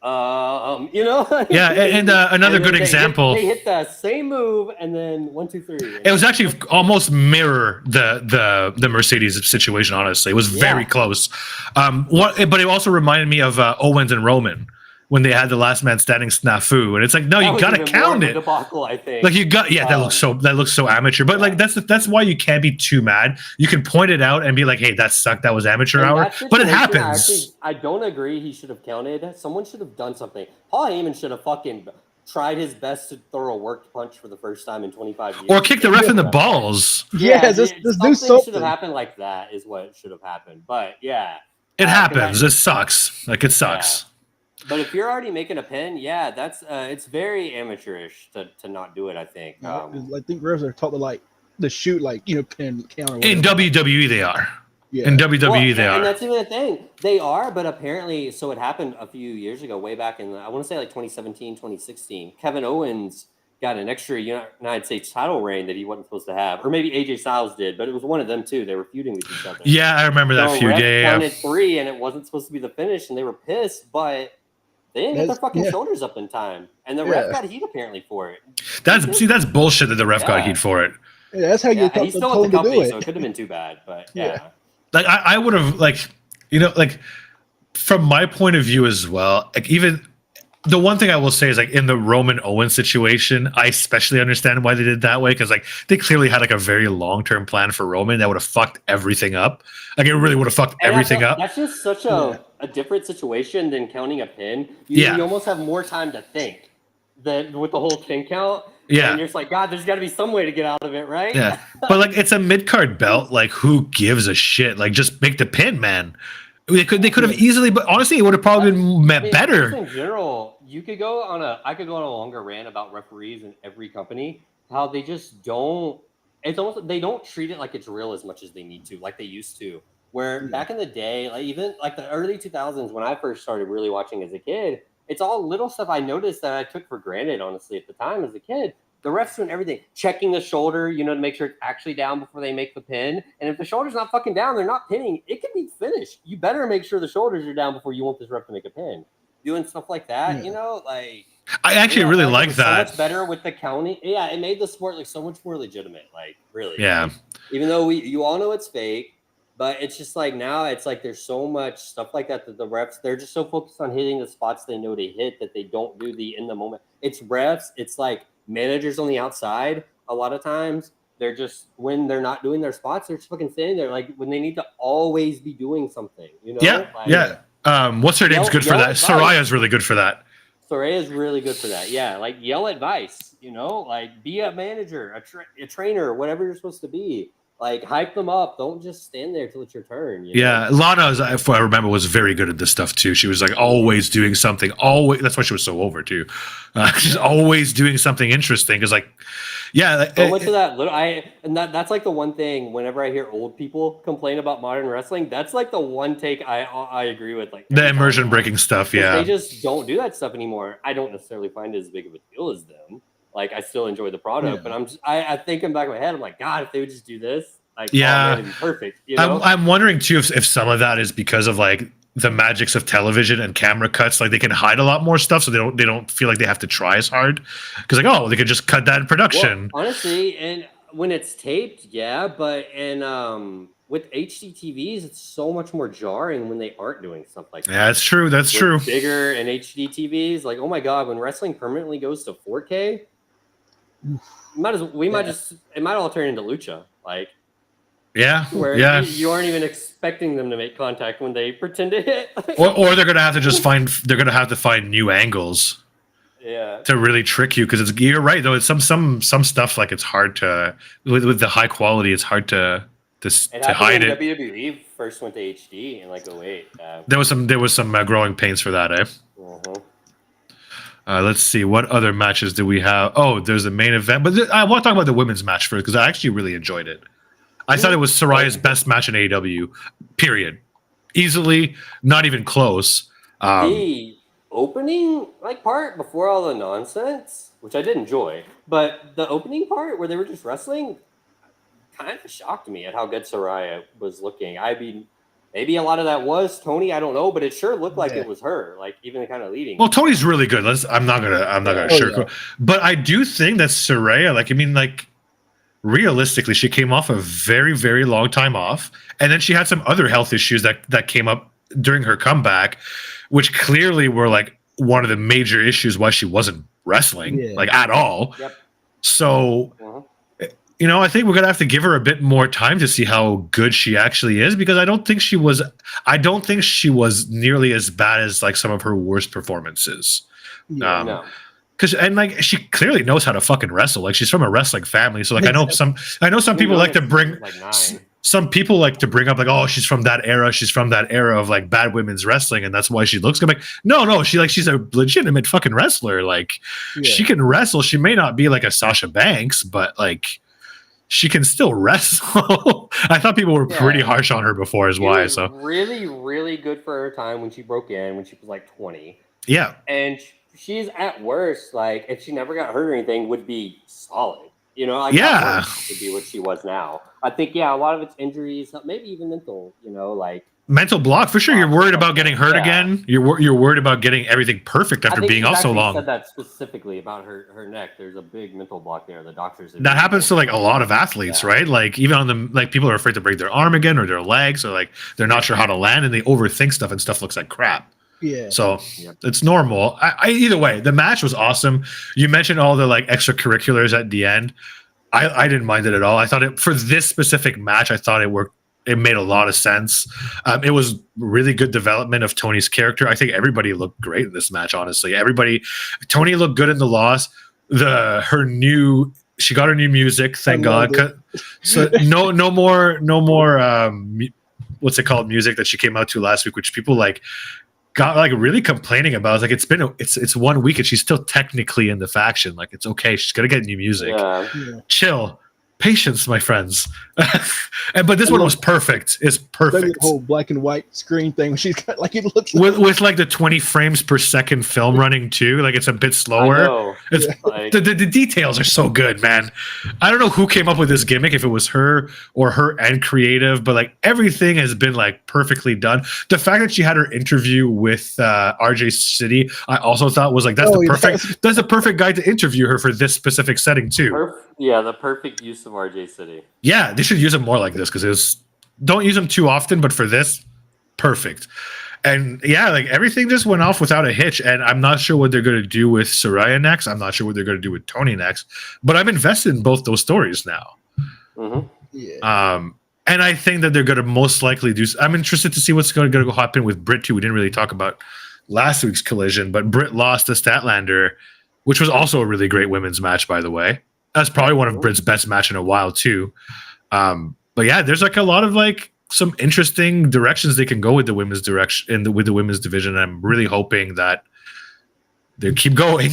Yeah, and another and good then example. They hit the same move, and then 1, 2, 3. It was actually almost mirror the Mercedes situation. Honestly, it was very close. But it also reminded me of Owens and Roman when they had the last man standing snafu, and it's like, no, you gotta count it. Debacle, I think. Like that looks so amateur. But like that's why you can't be too mad. You can point it out and be like, hey, that sucked. That was amateur hour. But it happens. I don't agree. He should have counted. Someone should have done something. Paul Heyman should have fucking tried his best to throw a worked punch for the first time in 25 years. Or kick the ref in the balls. Yeah, just do something. Should have happened like that is what should have happened. But yeah. It happens. It sucks. Like it sucks. Yeah. But if you're already making a pin, that's it's very amateurish to not do it, I think. I think refs are taught to shoot pin counter. In WWE they are. Yeah. In WWE they are. And that's even the thing. They are, but apparently, so it happened a few years ago, way back in, I want to say 2017, 2016. Kevin Owens got an extra United States title reign that he wasn't supposed to have. Or maybe AJ Styles did, but it was one of them too. They were feuding with each other. Yeah, I remember that feud. Yeah, counted 3, and it wasn't supposed to be the finish, and they were pissed, but they didn't get their fucking shoulders up in time. And the ref got heat apparently for it. That's bullshit that the ref got heat for it. Yeah, that's how you he's still with the company, so it could have been too bad, but yeah. Like I would have from my point of view as well, like even the one thing I will say is like in the Roman Owens situation, I especially understand why they did that way, because like they clearly had like a very long-term plan for Roman that would have fucked everything up. Like it really would have fucked everything up. That's just such a different situation than counting a pin. You almost have more time to think than with the whole pin count. Yeah. And you're just like, God, there's got to be some way to get out of it, right? Yeah. But like it's a mid-card belt. Like who gives a shit? Like just make the pin, man. They could have easily, but honestly, it would have probably been better. In general, I could go on a longer rant about referees in every company, how they just don't. It's almost they don't treat it like it's real as much as they need to, like they used to. Where back in the day, like even like the early 2000s, when I first started really watching as a kid, it's all little stuff I noticed that I took for granted, honestly, at the time as a kid. The refs doing everything, checking the shoulder, to make sure it's actually down before they make the pin. And if the shoulder's not fucking down, they're not pinning. It can be finished. You better make sure the shoulders are down before you want this ref to make a pin. Doing stuff like that, I actually really like that. So much better with the counting. Yeah, it made the sport like so much more legitimate. Like really. Yeah. Like, even though you all know it's fake, but it's just like now it's like there's so much stuff like that the refs, they're just so focused on hitting the spots they know to hit that they don't do the in the moment. It's refs. It's like managers on the outside. A lot of times they're just, when they're not doing their spots, they're just fucking standing there. Like when they need to always be doing something, Yeah. Like, yeah. What's her name's good for that? Soraya's really good for that. Soraya's really good for that. Yeah. Like yell advice, like be a manager, a trainer, whatever you're supposed to be. Like hype them up. Don't just stand there till it's your turn. Yeah, Lana, if I remember, was very good at this stuff too. She was like always doing something. Always. That's why she was so over too. She's always doing something interesting. Because so much of that. That's like the one thing. Whenever I hear old people complain about modern wrestling, that's like the one take I agree with. Like the immersion breaking stuff. Yeah, they just don't do that stuff anymore. I don't necessarily find it as big of a deal as them. Like I still enjoy the product, but I think in the back of my head, I'm like, God, if they would just do this, like, it'd be perfect. I'm wondering too if some of that is because of like the magics of television and camera cuts. Like they can hide a lot more stuff, so they don't feel like they have to try as hard. Because they could just cut that in production. Well, honestly, and when it's taped, but with HD TVs, it's so much more jarring when they aren't doing stuff like that. Yeah, that's true. That's true. Bigger and HD TVs, like, oh my God, when wrestling permanently goes to 4K. It might all turn into lucha, like where you aren't even expecting them to make contact when they pretend to hit, or they're gonna have to find new angles, to really trick you, because you're right though. It's some stuff like it's hard to with the high quality. It's hard to hide it. WWE first went to HD in like 2008. There was some growing pains for that, eh? Let's see, what other matches do we have? Oh, there's a main event, but I want to talk about the women's match first because I actually really enjoyed it. I thought it was Soraya's best match in AEW, period. Easily, not even close. The opening part before all the nonsense, which I did enjoy. But the opening part where they were just wrestling kind of shocked me at how good Saraya was looking. I mean, maybe a lot of that was Tony. I don't know, but it sure looked like it was her. Like even kind of leading. Well, Tony's really good. I'm not gonna sugarcoat. But I do think that Saraya, like, I mean, like, realistically, she came off a very, very long time off, and then she had some other health issues that came up during her comeback, which clearly were like one of the major issues why she wasn't wrestling like at all. Yep. So, you know, I think we're gonna have to give her a bit more time to see how good she actually is, because I don't think she was nearly as bad as like some of her worst performances. No. Because like she clearly knows how to fucking wrestle. Like she's from a wrestling family, so like I know some people like to bring some people like to bring up like, oh, she's from that era. She's from that era of like bad women's wrestling, and that's why she looks good. Like no, she's a legitimate fucking wrestler. Like she can wrestle. She may not be like a Sasha Banks, but like she can still wrestle. I thought people were pretty harsh on her before as why. So really, really good for her time when she broke in when she was like 20. Yeah, and she's at worst, like if she never got hurt or anything, would be solid. You know, like would be what she was now. I think a lot of it's injuries, maybe even mental. You know, like mental block for sure. You're worried about getting hurt again. You're worried about getting everything perfect after being out so long. Said that specifically about her neck. There's a big mental block there. The doctors that happens to like a lot of athletes, right? Like even on the like people are afraid to break their arm again or their legs, or like they're not sure how to land and they overthink stuff and stuff looks like crap. Yeah. So it's normal. I either way, the match was awesome. You mentioned all the like extracurriculars at the end. I didn't mind it at all. I thought it for this specific match, I thought it worked. It made a lot of sense. It was really good development of Tony's character. I think everybody looked great in this match, honestly. Tony looked good in the loss. She got her new music, thank God. So no more what's it called, music that she came out to last week, which people like got like really complaining about. It's like it's 1 week and she's still technically in the faction. Like it's okay. She's gonna get new music. Chill. Patience, my friends. But this one was perfect. It's perfect. The whole black and white screen thing. She's got like it looks with like the 20 frames per second film running too. Like it's a bit slower. It's the details are so good, man. I don't know who came up with this gimmick, if it was her or her and creative, but like everything has been like perfectly done. The fact that she had her interview with RJ City, I also thought was like that's the perfect guy to interview her for this specific setting too. The perfect use of RJ City. Yeah, they should use him more like this because don't use him too often, but for this, perfect. And like everything just went off without a hitch. And I'm not sure what they're going to do with Saraya next. I'm not sure what they're going to do with Tony next. But I'm invested in both those stories now. Mm-hmm. Yeah. And I think that they're going to most likely do. I'm interested to see what's going to go happen with Britt too. We didn't really talk about last week's Collision, but Britt lost to Statlander, which was also a really great women's match, by the way. That's probably one of Britt's best match in a while too. But yeah, there's like a lot of like some interesting directions they can go with the women's with the women's division. And I'm really hoping that they keep going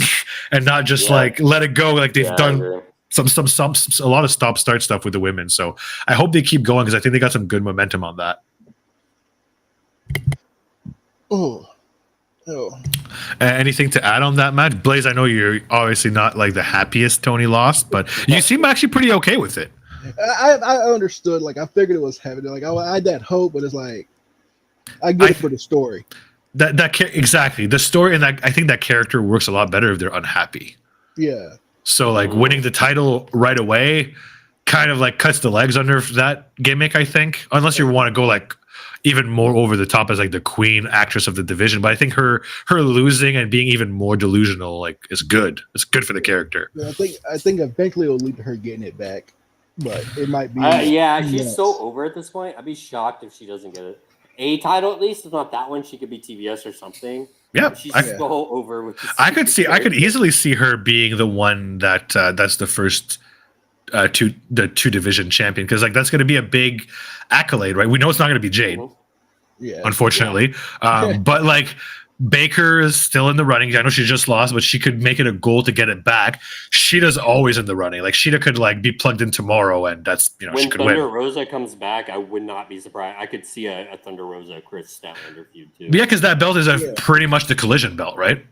and not just like let it go. Like they've done a lot of stop start stuff with the women. So I hope they keep going because I think they got some good momentum on that. Oh. Anything to add on that match? Blaze, I know you're obviously not like the happiest Tony lost, but you seem actually pretty okay with it. I understood. Like I figured it was happening. Like I had that hope, but it's like I get it for the story. Exactly the story, and I think that character works a lot better if they're unhappy. Yeah. So like winning the title right away kind of like cuts the legs under that gimmick. I think unless you want to go like even more over the top as like the queen actress of the division, but I think her losing and being even more delusional like is good. It's good for the character. Yeah, I think eventually it'll lead to her getting it back, but it might be. She's so over at this point. I'd be shocked if she doesn't get it. A title at least, if not that one, she could be TBS or something. Yeah, she's so over with. I could easily see her being the one that's the first. To the 2 division champion, because like that's going to be a big accolade, right? We know it's not going to be Jade, unfortunately. But like Baker is still in the running. I know she just lost, but she could make it a goal to get it back. Sheeta's always in the running. Like Sheeta could like be plugged in tomorrow, and that's when she could Thunder win. Rosa comes back, I would not be surprised. I could see a Thunder Rosa Chris Statlander feud too. Yeah, because that belt is pretty much the Collision belt, right?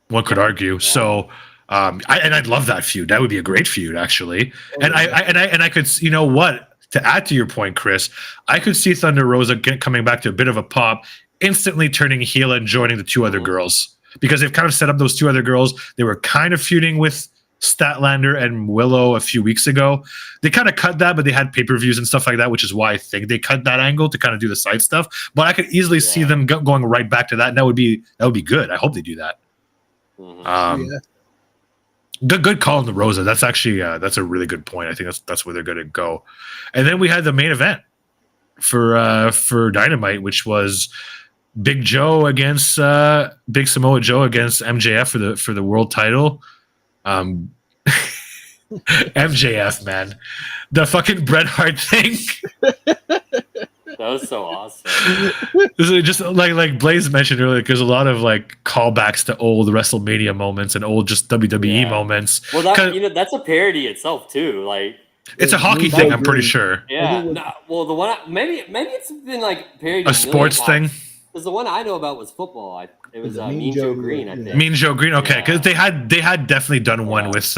One could argue. So. I'd love that feud. That would be a great feud, actually. And I could, you know what? To add to your point, Chris, I could see Thunder Rosa coming back to a bit of a pop, instantly turning heel and joining the two other girls, because they've kind of set up those two other girls. They were kind of feuding with Statlander and Willow a few weeks ago. They kind of cut that, but they had pay-per-views and stuff like that, which is why I think they cut that angle to kind of do the side stuff. But I could easily see them going right back to that, and that would be good. I hope they do that. Good call on the Rosa. That's actually that's a really good point. I think that's where they're going to go. And then we had the main event for Dynamite, which was Big Joe against Big Samoa Joe against MJF for the world title. MJF, man, the fucking Bret Hart thing. That was so awesome. This is just like Blaze mentioned earlier, there's a lot of like callbacks to old WrestleMania moments and old just WWE moments. Well, that's a parody itself too. Like it's a hockey thing, I'm pretty sure. Yeah. Well, the one maybe it's been like parodied a sports thing. Because the one I know about was football. It was Mean Joe Green. I think. Mean Joe Green. Okay, because they had definitely done one with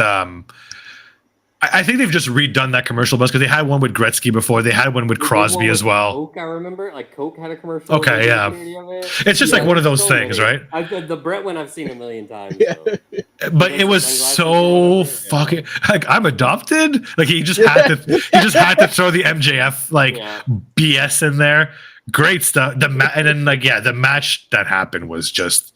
I think they've just redone that commercial bus because they had one with Gretzky before. They had one with Crosby as well. Coke, I remember. Like Coke had a commercial. Okay, yeah. It's just like one of those things, right? The Brett one I've seen a million times. But it was so fucking like I'm adopted. Like he just had to throw the MJF like BS in there. Great stuff. And then the match that happened was just.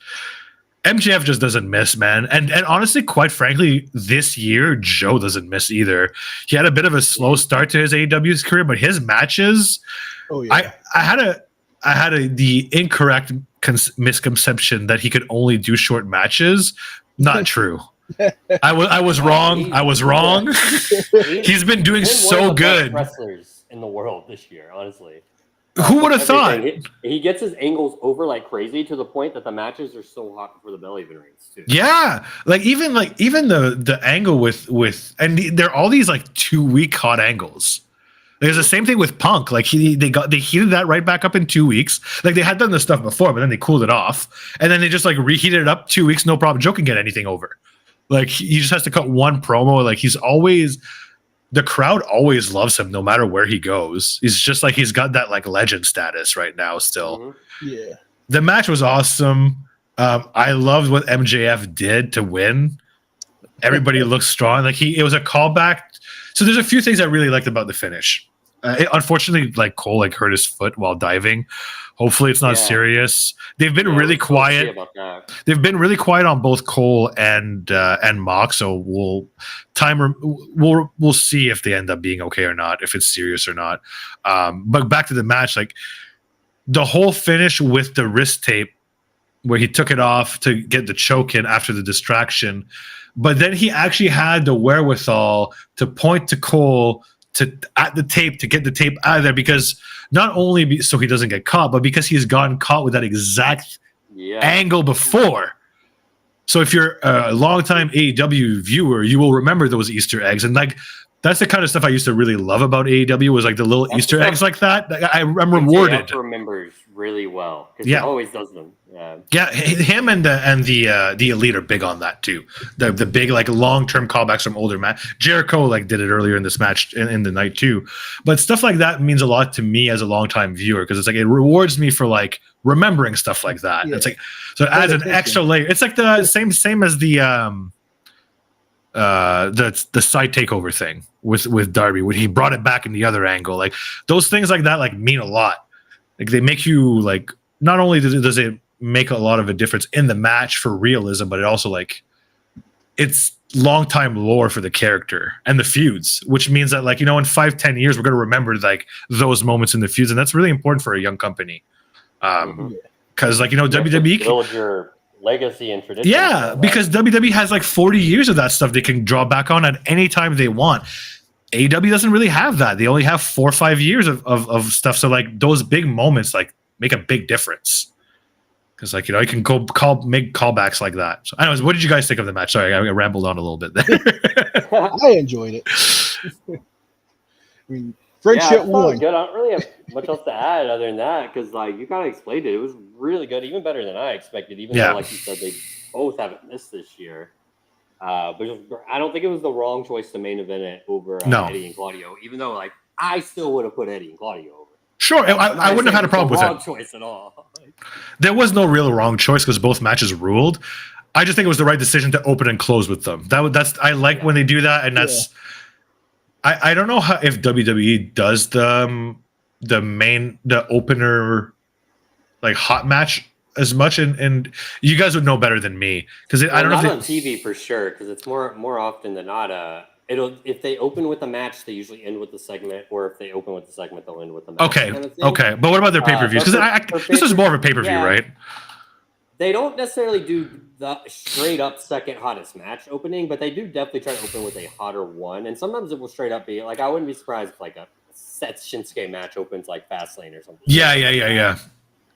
MJF just doesn't miss, man. And honestly, quite frankly, this year, Joe doesn't miss either. He had a bit of a slow start to his AEW's career, but his matches, I had the incorrect misconception that he could only do short matches. Not true. I was wrong. I was wrong. He's been doing so good. Wrestlers in the world this year, honestly. Who would have thought? He gets his angles over like crazy to the point that the matches are so hot before the bell even rings too. Yeah, even the angle with and they're all these like 2 week hot angles. There's the same thing with Punk. Like they heated that right back up in 2 weeks. Like they had done this stuff before, but then they cooled it off, and then they just like reheated it up 2 weeks, no problem. Joe can get anything over. Like he just has to cut one promo. Like the crowd always loves him no matter where he goes. He's just like he's got that like legend status right now still. Mm-hmm. Yeah. The match was awesome. I loved what MJF did to win. Everybody looks strong. Like it was a callback. So there's a few things I really liked about the finish. Unfortunately, like Cole hurt his foot while diving. Hopefully it's not serious. They've been really quiet. They've been really quiet on both Cole and Mox. So we'll see if they end up being okay or not, if it's serious or not. But back to the match, like the whole finish with the wrist tape, where he took it off to get the choke in after the distraction, but then he actually had the wherewithal to point to Cole at the tape to get the tape out of there, because not only so he doesn't get caught, but because he's gotten caught with that exact angle before. So if you're a longtime AEW viewer, you will remember those Easter eggs. And like that's the kind of stuff I used to really love about AEW, was like the little Easter eggs like that. I'm rewarded. Remembers really well because he always does them. Yeah, him and the Elite are big on that too. The big like long-term callbacks from older match. Jericho like did it earlier in this match in the night too. But stuff like that means a lot to me as a longtime viewer, because it's like it rewards me for like remembering stuff like that. Yeah. It's like so it adds an extra layer. It's like the same as the side takeover thing with Darby, when he brought it back in the other angle. Like those things like that like mean a lot. Like they make you like, not only does it make a lot of a difference in the match for realism, but it also like it's long time lore for the character and the feuds, which means that like, in 5-10 years we're going to remember like those moments in the feuds, and that's really important for a young company. Because like WWE build your legacy and tradition. Yeah, because WWE has like 40 years of that stuff they can draw back on at any time they want. AEW doesn't really have that. They only have 4 or 5 years of stuff. So like those big moments like make a big difference. Because like, you can make callbacks like that. So anyways, what did you guys think of the match? Sorry, I rambled on a little bit there. I enjoyed it. I mean, friendship won. Good. I don't really have much else to add other than that, because like you kind of explained it. It was really good, even better than I expected. Even though, like you said, they both haven't missed this year. But I don't think it was the wrong choice to main event it over No. Eddie and Claudio, even though like I still would have put Eddie and Claudio over. Sure, I wouldn't have had a problem with wrong it. Choice at all. There was no real wrong choice because both matches ruled. I just think it was the right decision to open and close with them. That's I like when they do that, and that's I don't know how if WWE does the opener like hot match as much, and you guys would know better than me because I don't know not on TV for sure because it's more often than not if they open with a match they usually end with the segment, or if they open with the segment they'll end with the match. Okay, kind of okay, but what about their pay-per-views? Because this is more of a pay-per-view, right? They don't necessarily do the straight up second hottest match opening, but they do definitely try to open with a hotter one, and sometimes it will straight up be like I wouldn't be surprised if like a Seth Shinsuke match opens like Fastlane or something. Yeah.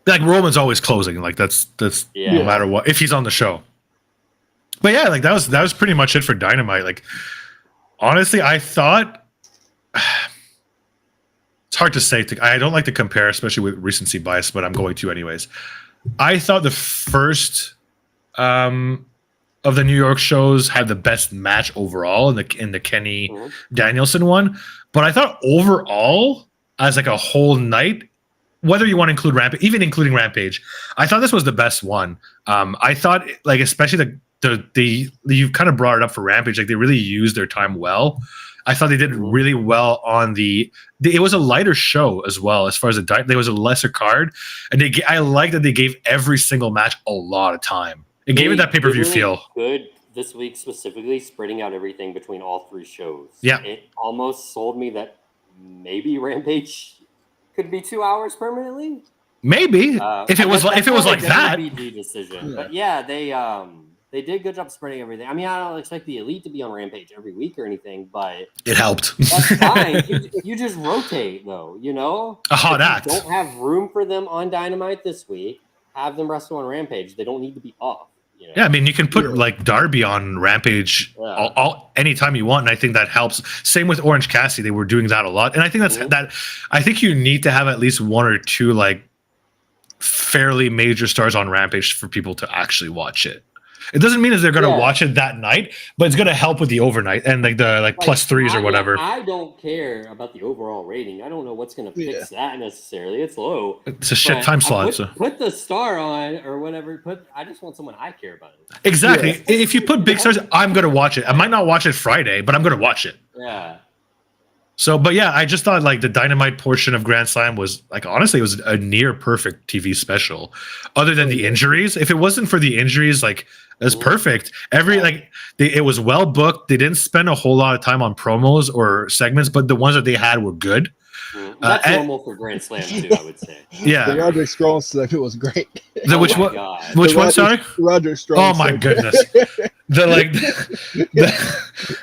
Like Roman's always closing. Like that's no matter what if he's on the show. But yeah, like that was pretty much it for Dynamite. Like honestly, I thought it's hard to say. I don't like to compare, especially with recency bias, but I'm going to anyways. I thought the first of the New York shows had the best match overall in the Kenny Danielson one, but I thought overall as like a whole night, whether you want to include Rampage, even including Rampage, I thought this was the best one. I thought like especially the you've kind of brought it up for Rampage, like they really used their time well. I thought they did really well on it was a lighter show as well as far as there was a lesser card, and I like that they gave every single match a lot of time. It gave it that pay-per-view feel. Good this week specifically, spreading out everything between all three shows. Yeah, it almost sold me that maybe Rampage could be 2 hours permanently. Maybe if it was like that. WBD decision, but yeah, they did a good job spreading everything. I mean, I don't expect the Elite to be on Rampage every week or anything, but it helped. That's fine. You just rotate, though. You know, a hot act. Don't have room for them on Dynamite this week. Have them wrestle on Rampage. They don't need to be off. You know? Yeah, I mean, you can put like Darby on Rampage anytime you want, and I think that helps. Same with Orange Cassidy; they were doing that a lot, and I think that. I think you need to have at least one or two like fairly major stars on Rampage for people to actually watch it. It doesn't mean that they're going to watch it that night, but it's going to help with the overnight and like the plus threes or whatever. I don't care about the overall rating. I don't know what's going to fix that necessarily. It's low. It's a shit time slot. Put the star on or whatever. I just want someone I care about. Exactly. Yeah. If you put big stars, I'm going to watch it. I might not watch it Friday, but I'm going to watch it. Yeah. So, but yeah, I just thought like the Dynamite portion of Grand Slam was like, honestly, it was a near perfect TV special other than the injuries. If it wasn't for the injuries, like it was perfect. It was well booked. They didn't spend a whole lot of time on promos or segments, but the ones that they had were good. That's normal for Grand Slam too, I would say. Yeah. The Roderick Strong stuff, it was great. Which one? Sorry? Roderick Strong. Oh my goodness.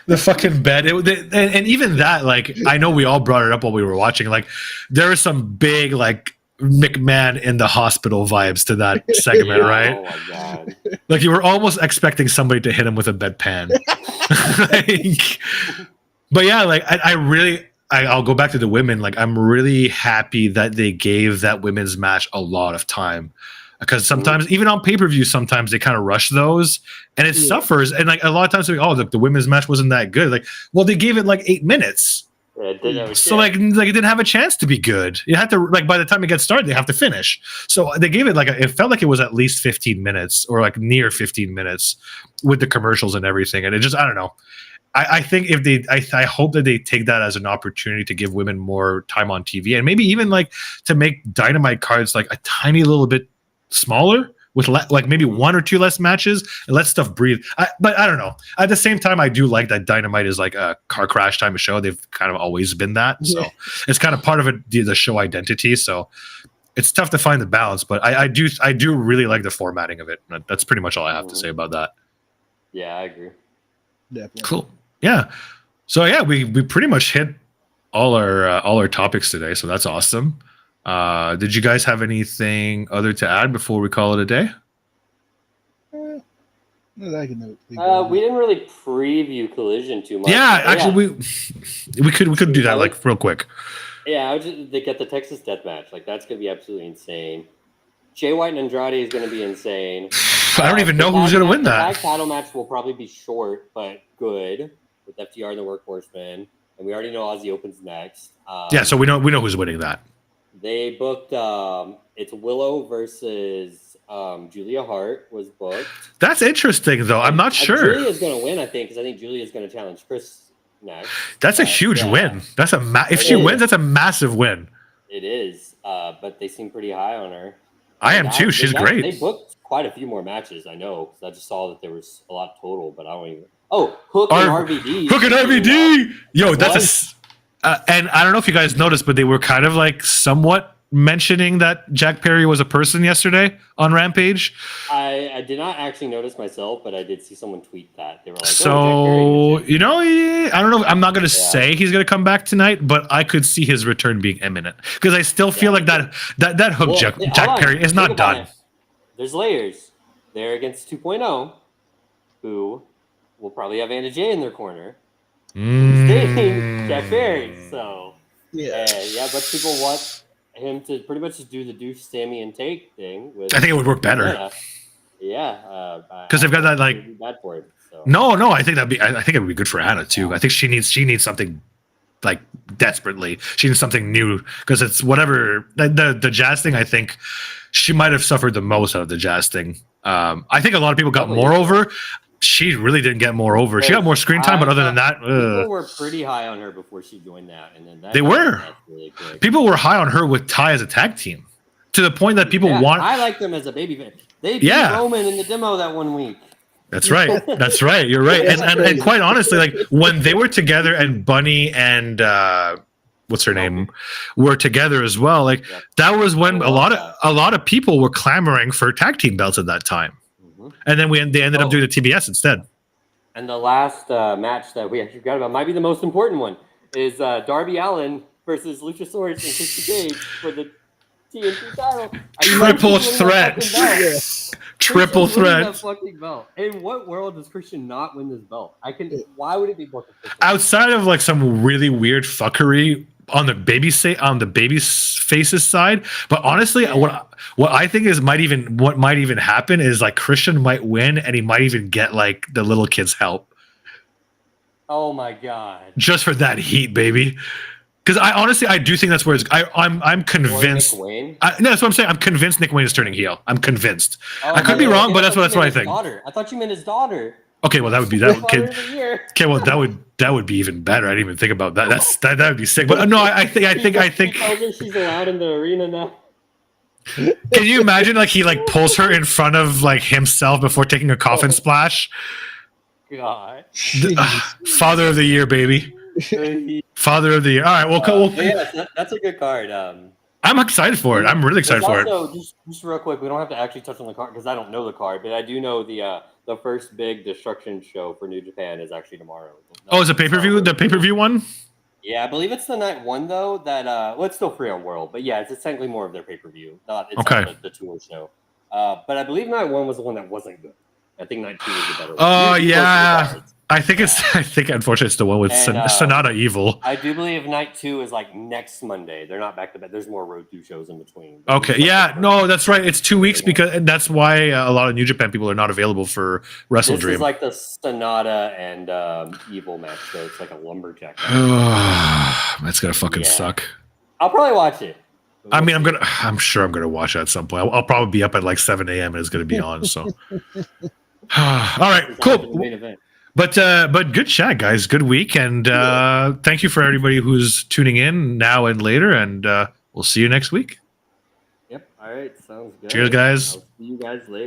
The fucking bed. And even that, like, I know we all brought it up while we were watching. Like, there was some big, like, McMahon in the hospital vibes to that segment, right? Oh my god! Like you were almost expecting somebody to hit him with a bedpan. But yeah, like I'll go back to the women. Like I'm really happy that they gave that women's match a lot of time, because sometimes even on pay-per-view, sometimes they kind of rush those and it suffers. And like a lot of times, look, the women's match wasn't that good. Like, well, they gave it like 8 minutes. So like it didn't have a chance to be good. You had to like by the time it gets started, they have to finish. So they gave it like it felt like it was at least 15 minutes or like near 15 minutes with the commercials and everything. And it just I don't know. I think if I hope that they take that as an opportunity to give women more time on TV and maybe even like to make Dynamite cards like a tiny little bit smaller. With like maybe 1 or 2 less matches and let stuff breathe. But I don't know. At the same time, I do like that Dynamite is like a car crash time of show. They've kind of always been that. So it's kind of part of it, the show identity. So it's tough to find the balance. But I do really like the formatting of it. That's pretty much all I have to say about that. Yeah, I agree. Definitely. Cool. Yeah. So yeah, we pretty much hit all our topics today. So that's awesome. Did you guys have anything other to add before we call it a day? We didn't really preview Collision too much. Yeah, actually, we could do that like real quick. Yeah, they get the Texas Death Match. Like that's gonna be absolutely insane. Jay White and Andrade is going to be insane. I don't even know who's going to win that. The tag title match will probably be short, but good with FTR and the Workhorsemen. And we already know Ozzy opens next. Yeah, so we know who's winning that. They booked it's Willow versus Julia Hart was booked. That's interesting, though. I'm not sure. Julia's going to win, I think, because I think Julia's going to challenge Chris next. That's a huge win. That's if she wins, that's a massive win. It is, but they seem pretty high on her. I am too. She's great. They booked quite a few more matches, I know, because I just saw that there was a lot total, but I don't even. Oh, Hook and RVD. Hook and RVD. Yo, that's and I don't know if you guys noticed, but they were kind of like somewhat mentioning that Jack Perry was a person yesterday on Rampage. I did not actually notice myself, but I did see someone tweet that. They were like, so, you know, I don't know. I'm not going to say he's going to come back tonight, but I could see his return being imminent because I still feel like that Hook Jack Perry is not done. There's layers. They're against 2.0, who will probably have Anna Jay in their corner. Jack Perry. So, but people want him to pretty much just do the Deuce, Sammy, and Take thing. I think it would work better. Because they've got that like. Bad for him, so. No, I think I think it would be good for Anna too. I think she needs something like desperately. She needs something new because it's whatever the Jazz thing. I think she might have suffered the most out of the Jazz thing. I think a lot of people got more over. She really didn't get more over. She got more screen time, but other than that, people were pretty high on her before she joined that, and then they were. Really people were high on her with Ty as a tag team, to the point that people want. I like them as a baby fan. They beat Roman in the demo that 1 week. That's right. That's right. You're right. And quite honestly, like when they were together and Bunny and what's her name were together as well, like that was when a lot of people were clamoring for tag team belts at that time. And then they ended up doing the TBS instead. And the last match that we actually forgot about might be the most important one is Darby Allin versus Luchasaurus and Christian Cage for the TNT title. Triple threat. Triple threat. That fucking belt. In what world does Christian not win this belt? Why would it be booked? Outside of like some really weird fuckery on the baby faces side, but honestly, what I think is might even happen is like Christian might win and he might even get like the little kids help. Oh my god! Just for that heat, baby. Because I do think that's where it's. I'm convinced. No, that's what I'm saying. I'm convinced Nick Wayne is turning heel. I'm convinced. I could be wrong, but that's what I think. I thought you meant his daughter. Okay, well that would be that. Okay, well that would be even better. I didn't even think about that. That would be sick. But no, I think. She's allowed in the arena now. Can you imagine like he like pulls her in front of like himself before taking a coffin splash? God. Father of the year, baby. Father of the year. All right, that's a good card. I'm excited for it. I'm really excited for it. Just real quick, we don't have to actually touch on the card because I don't know the card, but I do know the first big destruction show for New Japan is actually tomorrow. Is a pay-per-view? The pay-per-view one? Yeah, I believe it's the night one though. That it's still free on World, but yeah, it's technically more of their pay-per-view. Not the tour show. But I believe night one was the one that wasn't good. I think night two was the better one. Oh yeah. I think unfortunately it's the one with Sonata Evil. I do believe night two is like next Monday. They're not back to back. There's more Road 2 shows in between. Okay, yeah, no, that's right. It's 2 weeks and that's why a lot of New Japan people are not available for Wrestle Dream. This is like the Sonata and Evil match, so it's like a lumberjack. That's gonna fucking suck. I'll probably watch it. I mean, I'm sure I'm gonna watch it at some point. I'll probably be up at like 7 a.m. and it's gonna be on. So, all right, cool. But good chat, guys. Good week, and thank you for everybody who's tuning in now and later. And we'll see you next week. Yep. All right. Sounds good. Cheers, guys. I'll see you guys later.